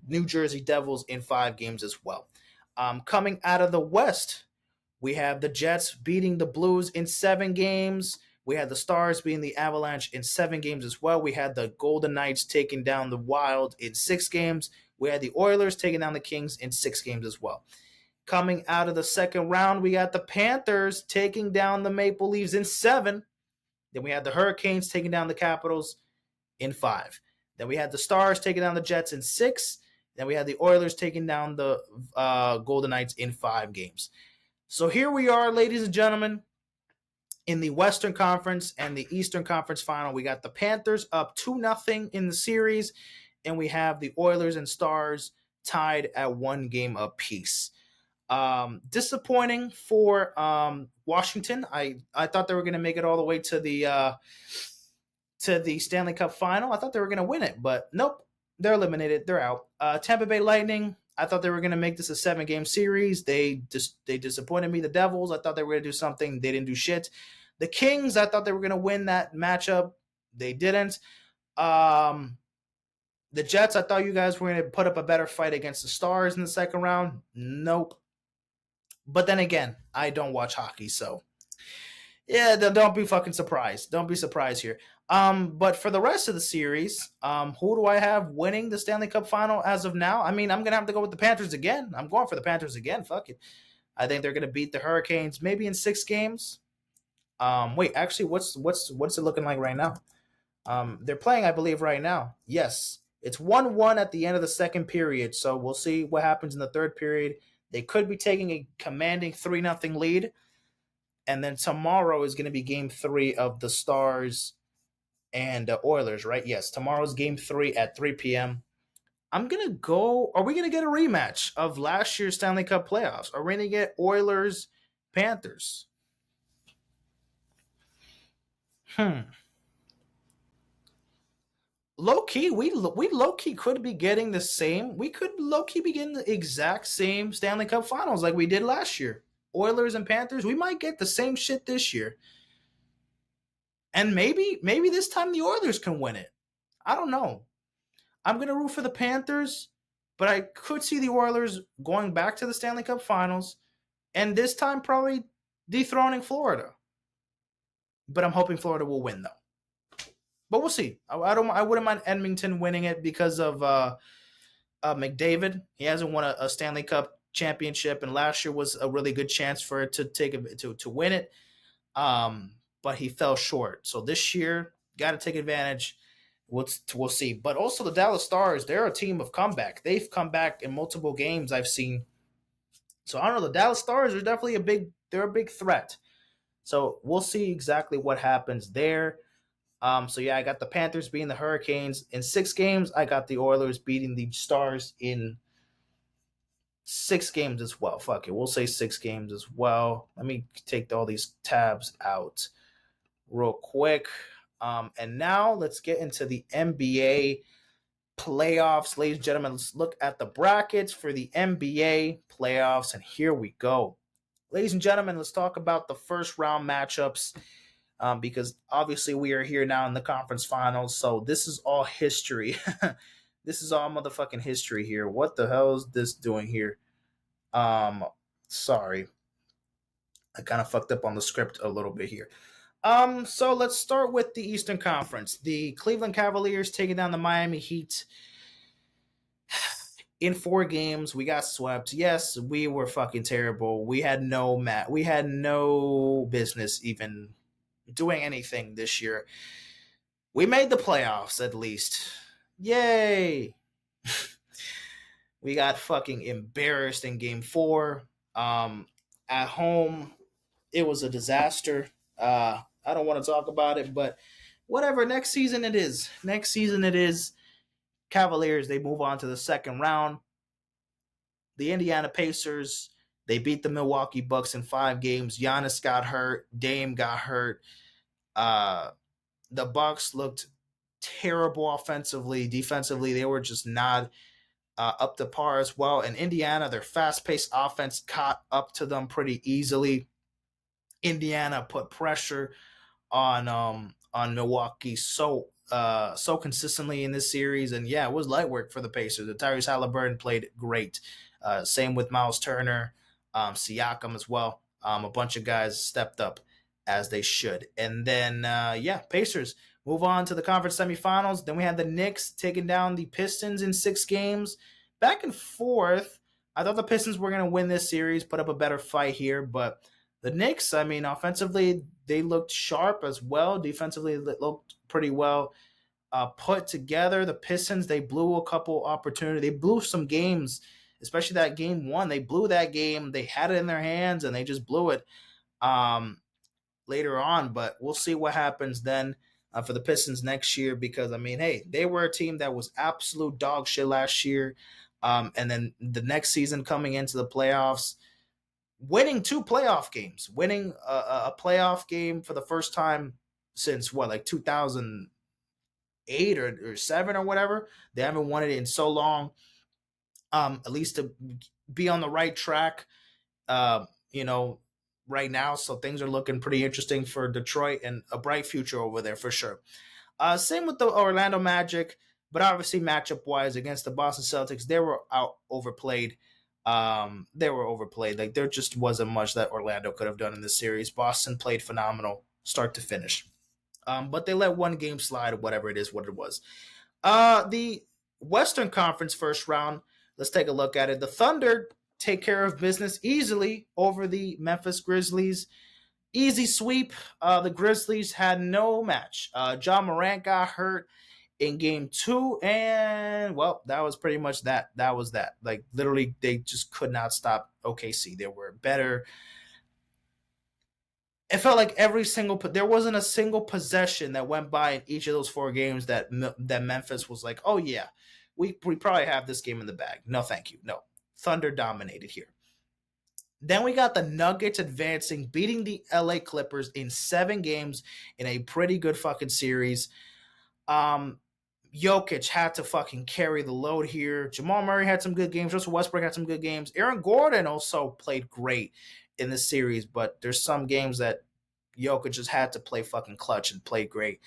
New Jersey Devils in 5 games as well. Coming out of the West, we have the Jets beating the Blues in 7 games. We had the Stars beating the Avalanche in 7 games as well. We had the Golden Knights taking down the Wild in 6 games. We had the Oilers taking down the Kings in 6 games as well. Coming out of the second round, we got the Panthers taking down the Maple Leafs in 7. Then we had the Hurricanes taking down the Capitals in 5. Then we had the Stars taking down the Jets in 6. Then we had the Oilers taking down the Golden Knights in 5 games. So here we are, ladies and gentlemen, in the Western Conference and the Eastern Conference final. We got the Panthers up 2-0 in the series, and we have the Oilers and Stars tied at 1 game apiece. Disappointing for Washington. I thought they were going to make it all the way to the Stanley Cup final. I thought they were going to win it, but nope, they're eliminated. They're out. Tampa Bay Lightning, I thought they were going to make this a 7-game series. They disappointed me. The Devils, I thought they were going to do something. They didn't do shit. The Kings, I thought they were going to win that matchup. They didn't. The Jets, I thought you guys were going to put up a better fight against the Stars in the second round. Nope. But then again, I don't watch hockey, so yeah, don't be fucking surprised. Don't be surprised here. But for the rest of the series, who do I have winning the Stanley Cup final as of now? I mean, I'm gonna have to go with the Panthers again. I'm going for the Panthers again. Fuck it. I think they're gonna beat the Hurricanes maybe in 6 games. Wait, actually, what's it looking like right now? They're playing, I believe, right now. Yes, it's 1-1 at the end of the second period. So we'll see what happens in the third period. They could be taking a commanding 3-0 lead. And then tomorrow is going to be game 3 of the Stars and Oilers, right? Yes, tomorrow's game 3 at 3 p.m. I'm going to go. Are we going to get a rematch of last year's Stanley Cup playoffs? Are we going to get Oilers Panthers? Low key, we low key could be getting the same. We could low key be getting the exact same Stanley Cup Finals like we did last year. Oilers and Panthers. We might get the same shit this year, and maybe this time the Oilers can win it. I don't know. I'm gonna root for the Panthers, but I could see the Oilers going back to the Stanley Cup Finals, and this time probably dethroning Florida. But I'm hoping Florida will win though. But we'll see. I wouldn't mind Edmonton winning it because of McDavid. He hasn't won a Stanley Cup championship, and last year was a really good chance for it to to win it. But he fell short. So this year, got to take advantage. We'll see. But also the Dallas Stars, they're a team of comeback. They've come back in multiple games I've seen. So I don't know. The Dallas Stars are definitely they're a big threat. So we'll see exactly what happens there. So yeah, I got the Panthers beating the Hurricanes in 6 games. I got the Oilers beating the Stars in 6 games as well. Fuck it, we'll say 6 games as well. Let me take all these tabs out real quick. And now let's get into the NBA playoffs, ladies and gentlemen. Let's look at the brackets for the NBA playoffs, and here we go. Ladies and gentlemen, let's talk about the first round matchups. Because obviously we are here now in the conference finals, so this is all history. This is all motherfucking history here. What the hell is this doing here? Sorry, I kind of fucked up on the script a little bit here. So let's start with the Eastern Conference. The Cleveland Cavaliers taking down the Miami Heat. In 4 games, we got swept. Yes, we were fucking terrible. We had no business even doing anything this year. We made the playoffs at least. Yay! We got fucking embarrassed in game 4. At home, it was a disaster. I don't want to talk about it, but whatever. Next season it is. Cavaliers, they move on to the second round. The Indiana Pacers, they beat the Milwaukee Bucks in 5 games. Giannis got hurt. Dame got hurt. The Bucks looked terrible offensively. Defensively, they were just not up to par as well. And Indiana, their fast-paced offense caught up to them pretty easily. Indiana put pressure on Milwaukee so consistently in this series, and yeah, it was light work for the Pacers. The Tyrese Halliburton played great. Same with Miles Turner, Siakam as well. A bunch of guys stepped up as they should. And then Pacers move on to the conference semifinals. Then we had the Knicks taking down the Pistons in 6 games. Back and forth. I thought the Pistons were going to win this series, put up a better fight here, but the Knicks, I mean, offensively, they looked sharp as well. Defensively, they looked pretty well put together. The Pistons, they blew a couple opportunities. They blew some games, especially that game 1. They blew that game. They had it in their hands, and they just blew it later on. But we'll see what happens then for the Pistons next year because, I mean, hey, they were a team that was absolute dog shit last year. And then the next season coming into the playoffs, winning 2 playoff games, winning a playoff game for the first time since like 2008 or 7 or whatever. They haven't won it in so long. At least to be on the right track, right now. So things are looking pretty interesting for Detroit and a bright future over there for sure. Same with the Orlando Magic, but obviously matchup wise against the Boston Celtics, they were overplayed. Like there just wasn't much that Orlando could have done in this series. Boston played phenomenal start to finish. But they let 1 game slide, whatever it is, what it was. The Western Conference first round, let's take a look at it. The Thunder take care of business easily over the Memphis Grizzlies. Easy sweep. The Grizzlies had no match. John Morant got hurt in game 2, and well, that was pretty much that. That was that. Like literally, they just could not stop OKC. They were better. It felt like there wasn't a single possession that went by in each of those 4 games that Memphis was like, oh yeah, we probably have this game in the bag. No, thank you. No, Thunder dominated here. Then we got the Nuggets advancing, beating the LA Clippers in 7 games in a pretty good fucking series. Jokic had to fucking carry the load here. Jamal Murray had some good games. Russell Westbrook had some good games. Aaron Gordon also played great in this series, but there's some games that Jokic just had to play fucking clutch and play great.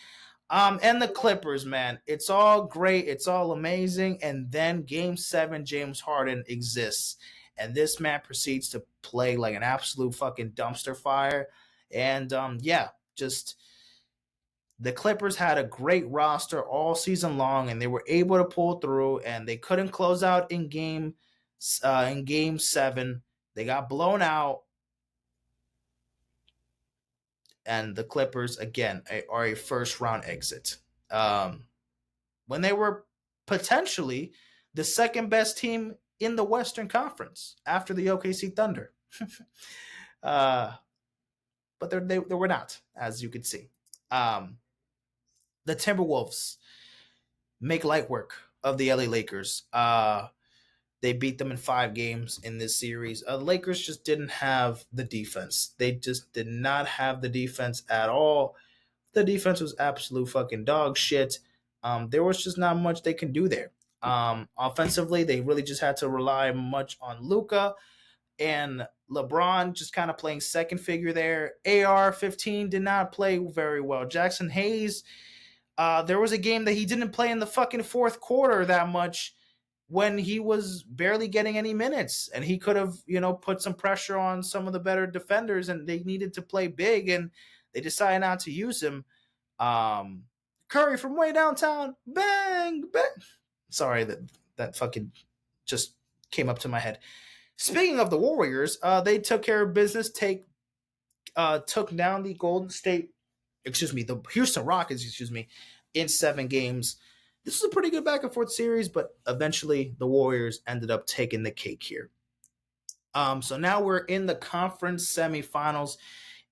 And the Clippers, man, it's all great. It's all amazing. And then game 7, James Harden exists. And this man proceeds to play like an absolute fucking dumpster fire. And just the Clippers had a great roster all season long, and they were able to pull through, and they couldn't close out in game in Game 7. They got blown out, and the Clippers, again, are a first round exit. When they were potentially the second best team in the Western Conference after the OKC Thunder. uh, but they were not, as you can see. Um, the Timberwolves make light work of the LA Lakers. They beat them in 5 games in this series. The Lakers just didn't have the defense. They just did not have the defense at all. The defense was absolute fucking dog shit. There was just not much they can do there. Offensively, they really just had to rely much on Luka and LeBron, just kind of playing second figure there. AR-15 did not play very well. Jackson Hayes, there was a game that he didn't play in the fucking fourth quarter that much when he was barely getting any minutes, and he could have, put some pressure on some of the better defenders, and they needed to play big, and they decided not to use him. Curry from way downtown, bang, bang. Sorry, that fucking just came up to my head. Speaking of the Warriors, they took care of business. Took down the the Houston Rockets, in 7 games. This was a pretty good back and forth series, but eventually the Warriors ended up taking the cake here. So now we're in the conference semifinals.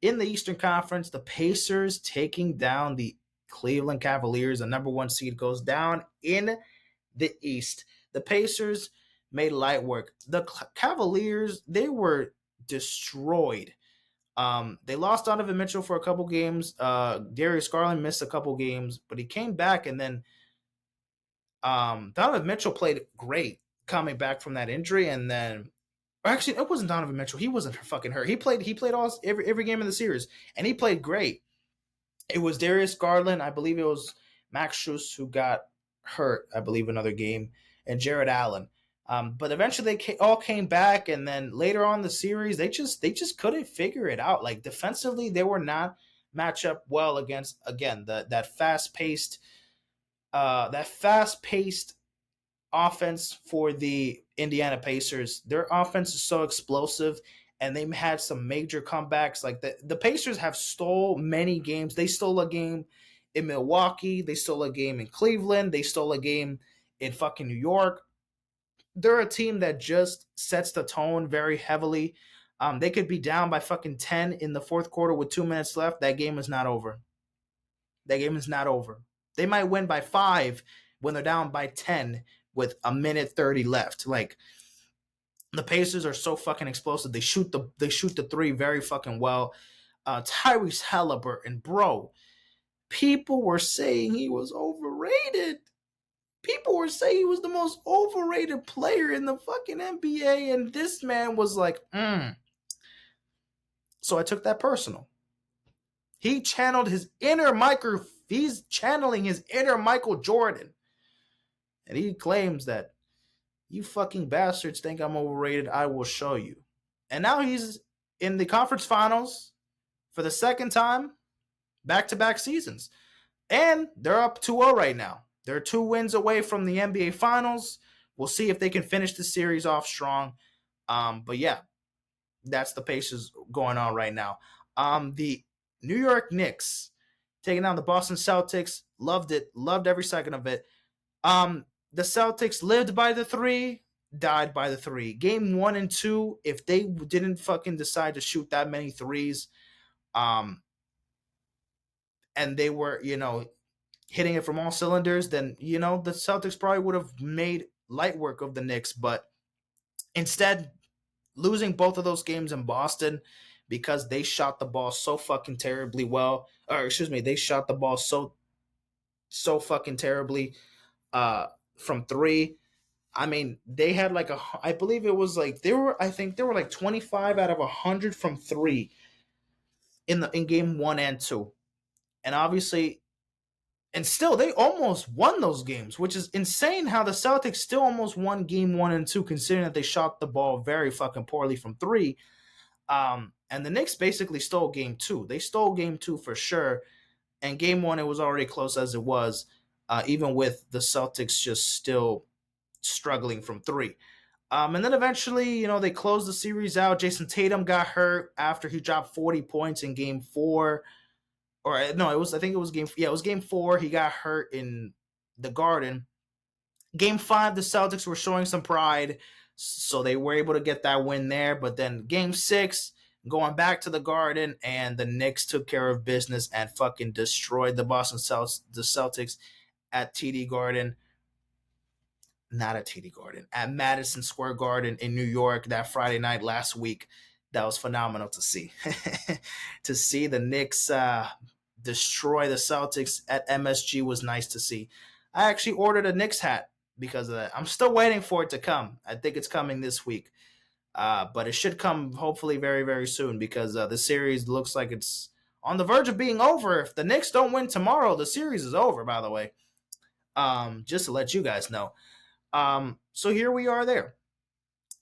In the Eastern Conference, the Pacers taking down the Cleveland Cavaliers. The number 1 seed goes down in the East. The Pacers made light work. The Cavaliers, they were destroyed. They lost Donovan Mitchell for a couple games. Darius Garland missed a couple games, but he came back, and then Donovan Mitchell played great coming back from that injury, and then actually it wasn't Donovan Mitchell. He wasn't fucking hurt. He played every game in the series, and he played great. It was Darius Garland. I believe it was Max Strus who got hurt, I believe, another game, and Jared Allen. But eventually they all came back, and then later on in the series, they just couldn't figure it out. Like defensively, they were not match up well against, again, that fast paced offense for the Indiana Pacers. Their offense is so explosive, and they had some major comebacks. Like the Pacers have stole many games. They stole a game in Milwaukee. They stole a game in Cleveland. They stole a game in fucking New York. They're a team that just sets the tone very heavily. They could be down by fucking 10 in the fourth quarter with 2 minutes left. That game is not over. They might win by 5 when they're down by 10 with a minute 30 left. Like, the Pacers are so fucking explosive. They shoot the 3 very fucking well. Tyrese Halliburton, bro. People were saying he was overrated. People were saying he was the most overrated player in the fucking NBA, and this man was like, So I took that personal. He's channeling his inner Michael Jordan. And he claims that, you fucking bastards think I'm overrated, I will show you. And now he's in the conference finals for the second time, back-to-back seasons. And they're up 2-0 right now. They're 2 wins away from the NBA Finals. We'll see if they can finish the series off strong. But yeah, that's the Pacers going on right now. The New York Knicks taking down the Boston Celtics. Loved it. Loved every second of it. The Celtics lived by the 3, died by the 3. Game 1 and 2, if they didn't fucking decide to shoot that many threes, and they were, hitting it from all cylinders, then, the Celtics probably would have made light work of the Knicks. But instead, losing both of those games in Boston because they shot the ball so fucking terribly well. They shot the ball so fucking terribly from 3. I mean, they had I believe it was like they were like 25 out of 100 from 3 in game 1 and 2. And obviously, and still, they almost won those games, which is insane how the Celtics still almost won game 1 and 2, considering that they shot the ball very fucking poorly from 3. And the Knicks basically stole game 2. They stole game 2 for sure. And game 1, it was already close as it was, even with the Celtics just still struggling from 3. And then eventually, they closed the series out. Jason Tatum got hurt after he dropped 40 points in game four. Or no, I think it was game four. He got hurt in the Garden. Game five, the Celtics were showing some pride, so they were able to get that win there. But then game six, going back to the Garden, and the Knicks took care of business and fucking destroyed the the Celtics at TD Garden. Not at TD Garden, at Madison Square Garden in New York that Friday night last week. That was phenomenal to see. To see the Knicks destroy the Celtics at MSG was nice to see. I actually ordered a Knicks hat because of that. I'm still waiting for it to come. I think it's coming this week. But it should come hopefully very, very soon because the series looks like it's on the verge of being over. If the Knicks don't win tomorrow, the series is over, by the way. Just to let you guys know. So here we are there.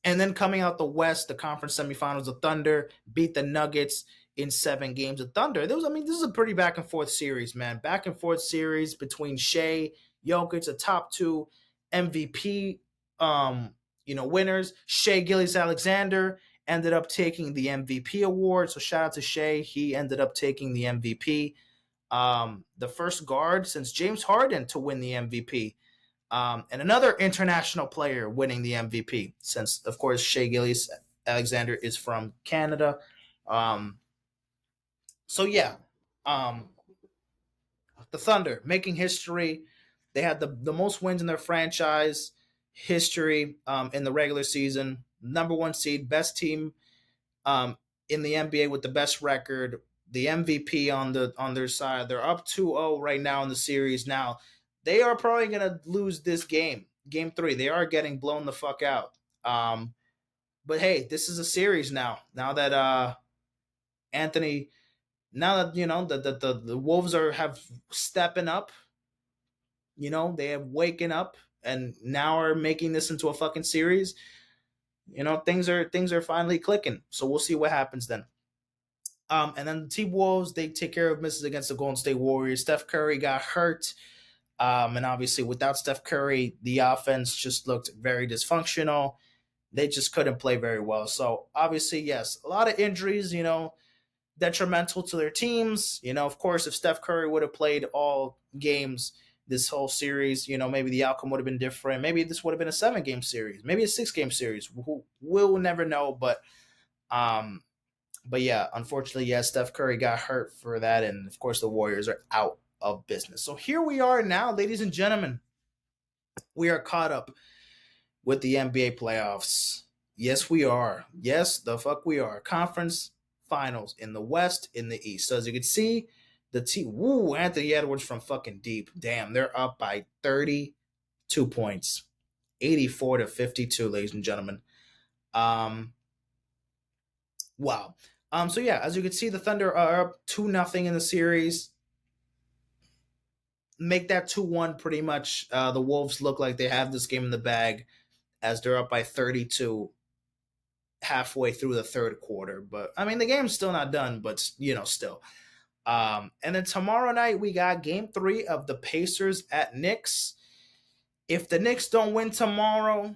And then coming out the West, the conference semifinals, the Thunder beat the Nuggets in 7 games. The Thunder, this is a pretty back and forth series, man. Back and forth series between Shea, Jokic, the top 2 MVP, winners. Shea Gilgeous-Alexander ended up taking the MVP award. So shout out to Shea. He ended up taking the MVP. The first guard since James Harden to win the MVP. And another international player winning the MVP, since, of course, Shea Gilgeous-Alexander is from Canada. So, yeah, the Thunder making history. They had the most wins in their franchise history in the regular season. Number 1 seed, best team in the NBA with the best record. The MVP on their side. They're up 2-0 right now in the series. Now, they are probably going to lose this game. Game 3. They are getting blown the fuck out. But hey, this is a series now. Now that Anthony, now that the Wolves have stepping up. They have waken up and now are making this into a fucking series. Things are finally clicking. So we'll see what happens then. And then the T-Wolves, they take care of misses against the Golden State Warriors. Steph Curry got hurt. And obviously, without Steph Curry, the offense just looked very dysfunctional. They just couldn't play very well. So, obviously, yes, a lot of injuries, detrimental to their teams. Of course, if Steph Curry would have played all games this whole series, maybe the outcome would have been different. Maybe this would have been a 7-game series, maybe a 6-game series. We'll never know. But yeah, unfortunately, yes, Steph Curry got hurt for that. And, of course, the Warriors are out of business. So here we are now, ladies and gentlemen. We are caught up with the NBA playoffs. Yes, we are. Yes, the fuck we are. Conference finals in the West, in the East. So as you can see, the team, Anthony Edwards from fucking deep. Damn, they're up by 32 points. 84-52, ladies and gentlemen. Wow. So yeah, as you can see, the Thunder are up 2-0 in the series. Make that 2-1 pretty much. The Wolves look like they have this game in the bag as they're up by 32 halfway through the third quarter. But, the game's still not done, but, still. And then tomorrow night, we got game 3 of the Pacers at Knicks. If the Knicks don't win tomorrow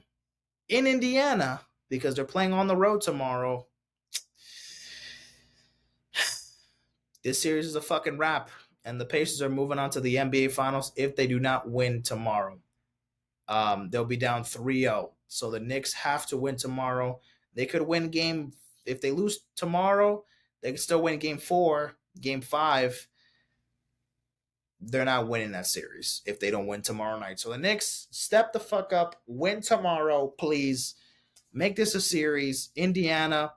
in Indiana, because they're playing on the road tomorrow, this series is a fucking wrap. And the Pacers are moving on to the NBA Finals if they do not win tomorrow. They'll be down 3-0. So the Knicks have to win tomorrow. They could win if they lose tomorrow, they can still win game 4, game 5. They're not winning that series if they don't win tomorrow night. So the Knicks, step the fuck up, win tomorrow, please. Make this a series. Indiana,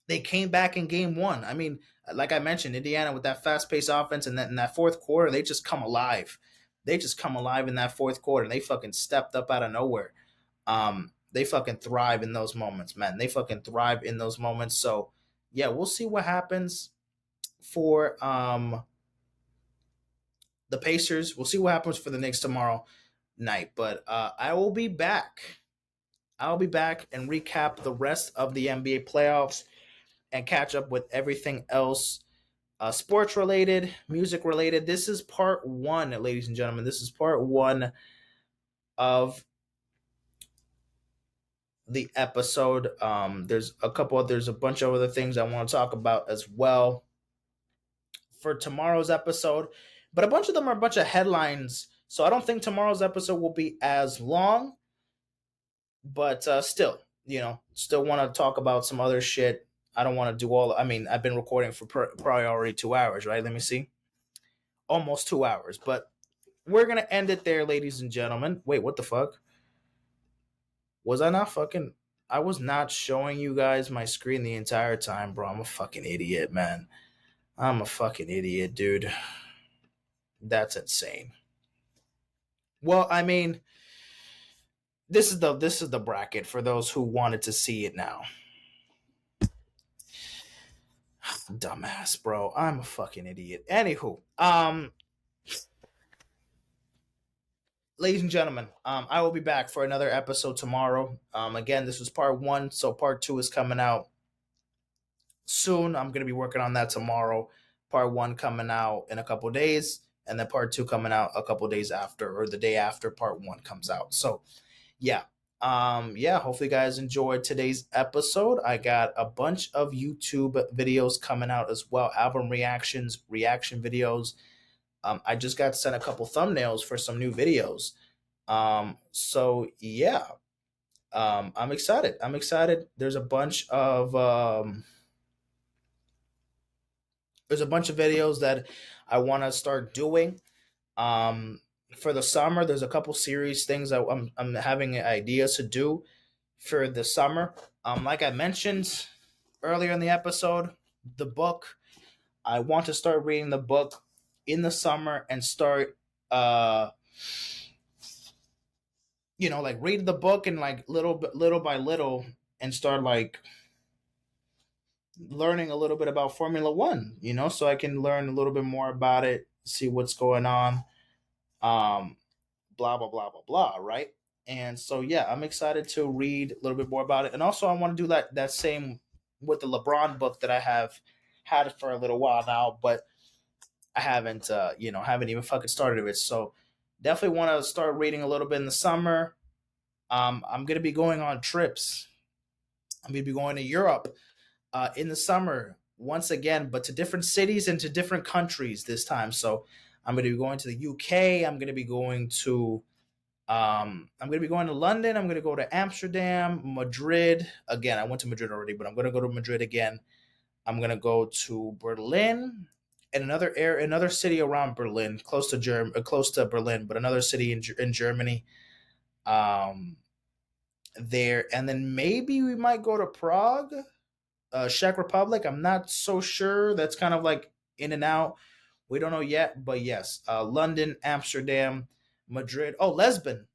they came back in game 1. Like I mentioned, Indiana with that fast-paced offense and in that fourth quarter, they just come alive. They just come alive in that fourth quarter, and they fucking stepped up out of nowhere. They fucking thrive in those moments, man. They fucking thrive in those moments. So, yeah, we'll see what happens for the Pacers. We'll see what happens for the Knicks tomorrow night. But I will be back. I'll be back and recap the rest of the NBA playoffs and catch up with everything else sports related, music related. This is part 1, ladies and gentlemen. This is part 1 of the episode. There's a bunch of other things I want to talk about as well for tomorrow's episode, but a bunch of them are a bunch of headlines. So I don't think tomorrow's episode will be as long, but still want to talk about some other shit. I don't want to do all. I mean, I've been recording for probably already 2 hours, right? Let me see, almost 2 hours, but we're gonna end it there, ladies and gentlemen. Wait, what the fuck? Was I not fucking? I was not showing you guys my screen the entire time, bro. I'm a fucking idiot, man. I'm a fucking idiot, dude. That's insane. Well, I mean, this is the bracket for those who wanted to see it now. Dumbass, bro. I'm a fucking idiot. Anywho, ladies and gentlemen, I will be back for another episode tomorrow. Again, this was part one, so part two is coming out soon. I'm gonna be working on that tomorrow. Part one coming out in a couple days, and then part two coming out a couple days after, or the day after part one comes out. So yeah. Hopefully you guys enjoyed today's episode. I got a bunch of YouTube videos coming out as well, album reactions, reaction videos. I just got sent a couple thumbnails for some new videos. So yeah. I'm excited. There's a bunch of videos that I want to start doing. For the summer, there's a couple series things I'm having ideas to do for the summer. Like I mentioned earlier in the episode, the book. I want to start reading the book in the summer and start, like read the book and like little by little, and start like learning a little bit about Formula One. So I can learn a little bit more about it, see what's going on. Um, Blah blah blah blah blah, right? And so yeah, I'm excited to read a little bit more about it, and also I want to do that same with the LeBron book that I have had for a little while now, but I haven't even fucking started it. So definitely want to start reading a little bit in the summer. I'm gonna be going on trips. I'm gonna be going to Europe in the summer once again, but to different cities and to different countries this time. So I'm going to be going to the UK. I'm going to be going to London. I'm going to go to Amsterdam, Madrid. Again, I went to Madrid already, but I'm going to go to Madrid again. I'm going to go to Berlin and another city around Berlin, close to Berlin, but another city in Germany. There, and then maybe we might go to Prague, Czech Republic. I'm not so sure. That's kind of like in and out. We don't know yet, but yes, London, Amsterdam, Madrid. Oh, Lisbon,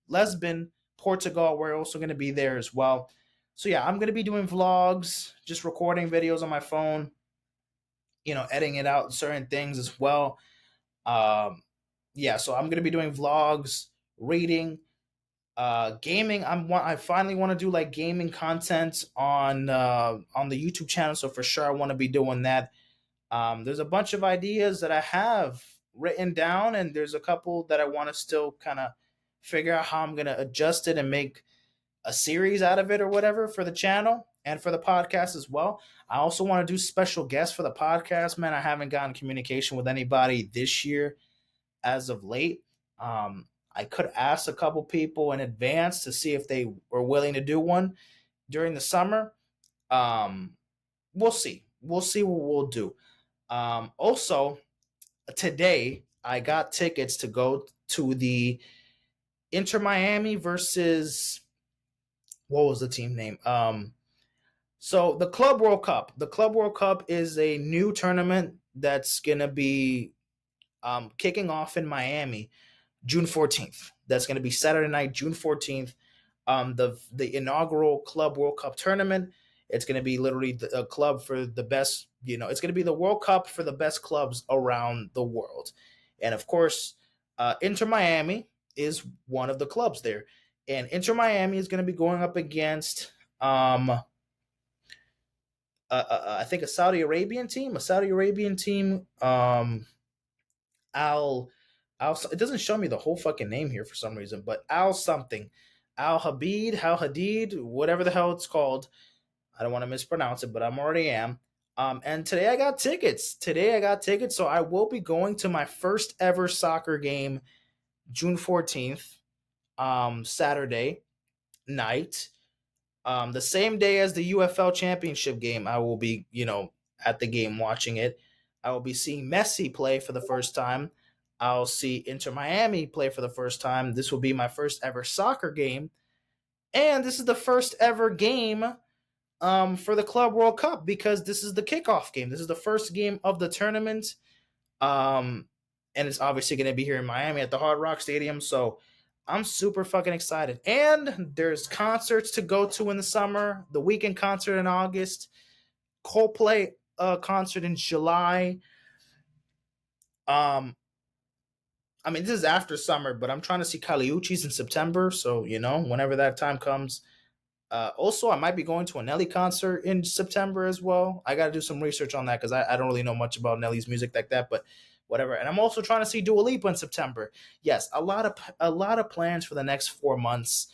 Portugal. We're also going to be there as well. So yeah, I'm going to be doing vlogs, just recording videos on my phone. Editing it out certain things as well. Yeah, so I'm going to be doing vlogs, reading, gaming. I finally want to do like gaming content on the YouTube channel. So for sure, I want to be doing that. There's a bunch of ideas that I have written down, and there's a couple that I want to still kind of figure out how I'm going to adjust it and make a series out of it or whatever for the channel and for the podcast as well. I also want to do special guests for the podcast, man. I haven't gotten communication with anybody this year as of late. I could ask a couple people in advance to see if they were willing to do one during the summer. We'll see. We'll see what we'll do. Also, today I got tickets to go to the Inter Miami versus, what was the team name? So the Club World Cup. The Club World Cup is a new tournament that's gonna be kicking off in Miami June 14th. That's gonna be Saturday night, June 14th. The inaugural Club World Cup tournament. It's going to be literally a club for the best, it's going to be the World Cup for the best clubs around the world. And of course, Inter Miami is one of the clubs there. And Inter Miami is going to be going up against, I think, a Saudi Arabian team. Al, it doesn't show me the whole fucking name here for some reason, but Al something. Al Hadid, whatever the hell it's called. I don't want to mispronounce it, but I'm already am. And today I got tickets. So I will be going to my first ever soccer game, June 14th, Saturday night. The same day as the UFL Championship game, I will be, at the game watching it. I will be seeing Messi play for the first time. I'll see Inter Miami play for the first time. This will be my first ever soccer game. And this is the first ever game for the Club World Cup because this is the kickoff game. This is the first game of the tournament. And it's obviously going to be here in Miami at the Hard Rock Stadium. So I'm super fucking excited. And there's concerts to go to in the summer, the weekend concert in August, Coldplay concert in July. I mean, this is after summer, but I'm trying to see Kali Uchis in September. So, whenever that time comes. Also, I might be going to a Nelly concert in September as well. I got to do some research on that because I don't really know much about Nelly's music like that, but whatever. And I'm also trying to see Dua Lipa in September. Yes, a lot of plans for the next 4 months.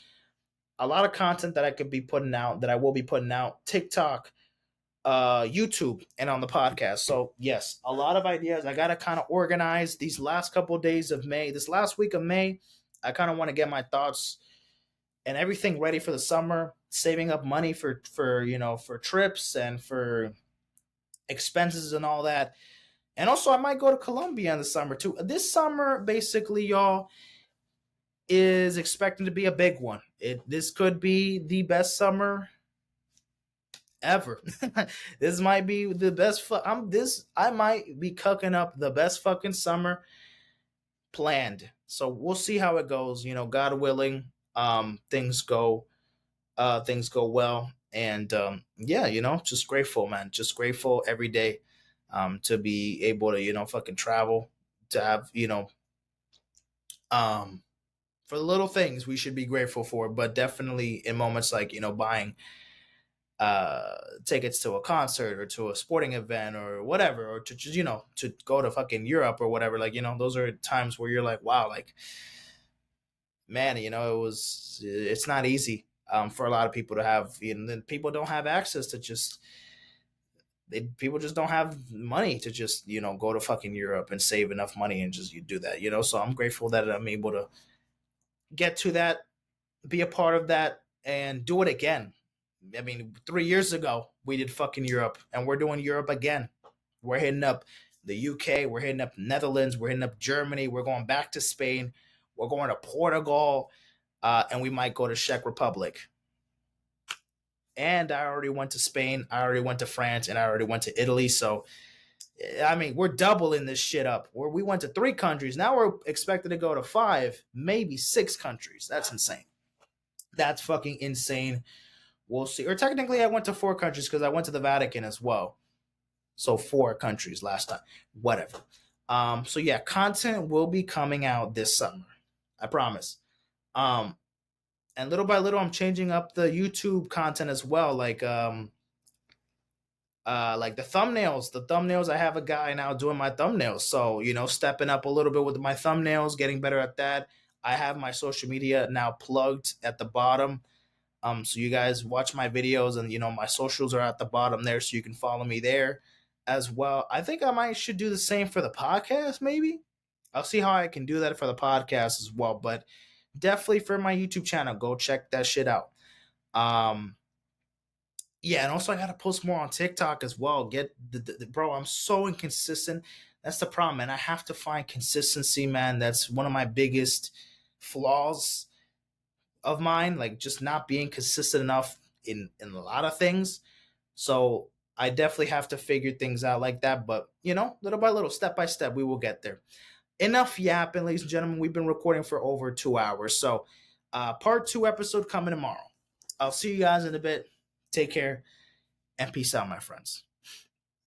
A lot of content that I could be putting out, that I will be putting out, TikTok, YouTube, and on the podcast. So yes, a lot of ideas. I got to kind of organize these last couple of days of May. This last week of May, I kind of want to get my thoughts and everything ready for the summer, saving up money for trips and for expenses and all that. And also I might go to Colombia in the summer too. This summer, basically, y'all, is expecting to be a big one. This could be the best summer ever. This might be the best I might be cooking up the best fucking summer planned. So we'll see how it goes. God willing, things go well. And yeah, just grateful, man. Just grateful every day to be able to, fucking travel, to have, for the little things we should be grateful for, but definitely in moments like, buying tickets to a concert or to a sporting event or whatever, or to just, to go to fucking Europe or whatever. Like, those are times where you're like, wow, like, man, it's not easy for a lot of people to have. People don't have access to people just don't have money to just go to fucking Europe and save enough money and just do that. So I'm grateful that I'm able to get to that, be a part of that, and do it again. I mean, 3 years ago we did fucking Europe, and we're doing Europe again. We're hitting up the UK, we're hitting up Netherlands, we're hitting up Germany, we're going back to Spain, we're going to Portugal, and we might go to Czech Republic. And I already went to Spain, I already went to France, and I already went to Italy. So, I mean, we're doubling this shit up. Where we went to 3 countries, now we're expected to go to 5, maybe 6 countries. That's insane. That's fucking insane. We'll see. Or technically, I went to 4 countries because I went to the Vatican as well. So 4 countries last time. Whatever. So yeah, content will be coming out this summer. I promise. And little by little, I'm changing up the YouTube content as well. Like the thumbnails. The thumbnails, I have a guy now doing my thumbnails. So, stepping up a little bit with my thumbnails, getting better at that. I have my social media now plugged at the bottom. So you guys watch my videos, and my socials are at the bottom there, so you can follow me there as well. I think I should do the same for the podcast. Maybe I'll see how I can do that for the podcast as well. But definitely for my YouTube channel, go check that shit out. Yeah, and also I gotta post more on TikTok as well. Get bro, I'm so inconsistent. That's the problem, man. I have to find consistency, man. That's one of my biggest flaws of mine, like just not being consistent enough in a lot of things. So I definitely have to figure things out like that. But little by little, step by step, we will get there. Enough yapping, ladies and gentlemen. We've been recording for over 2 hours. So part 2 episode coming tomorrow. I'll see you guys in a bit. Take care and peace out, my friends.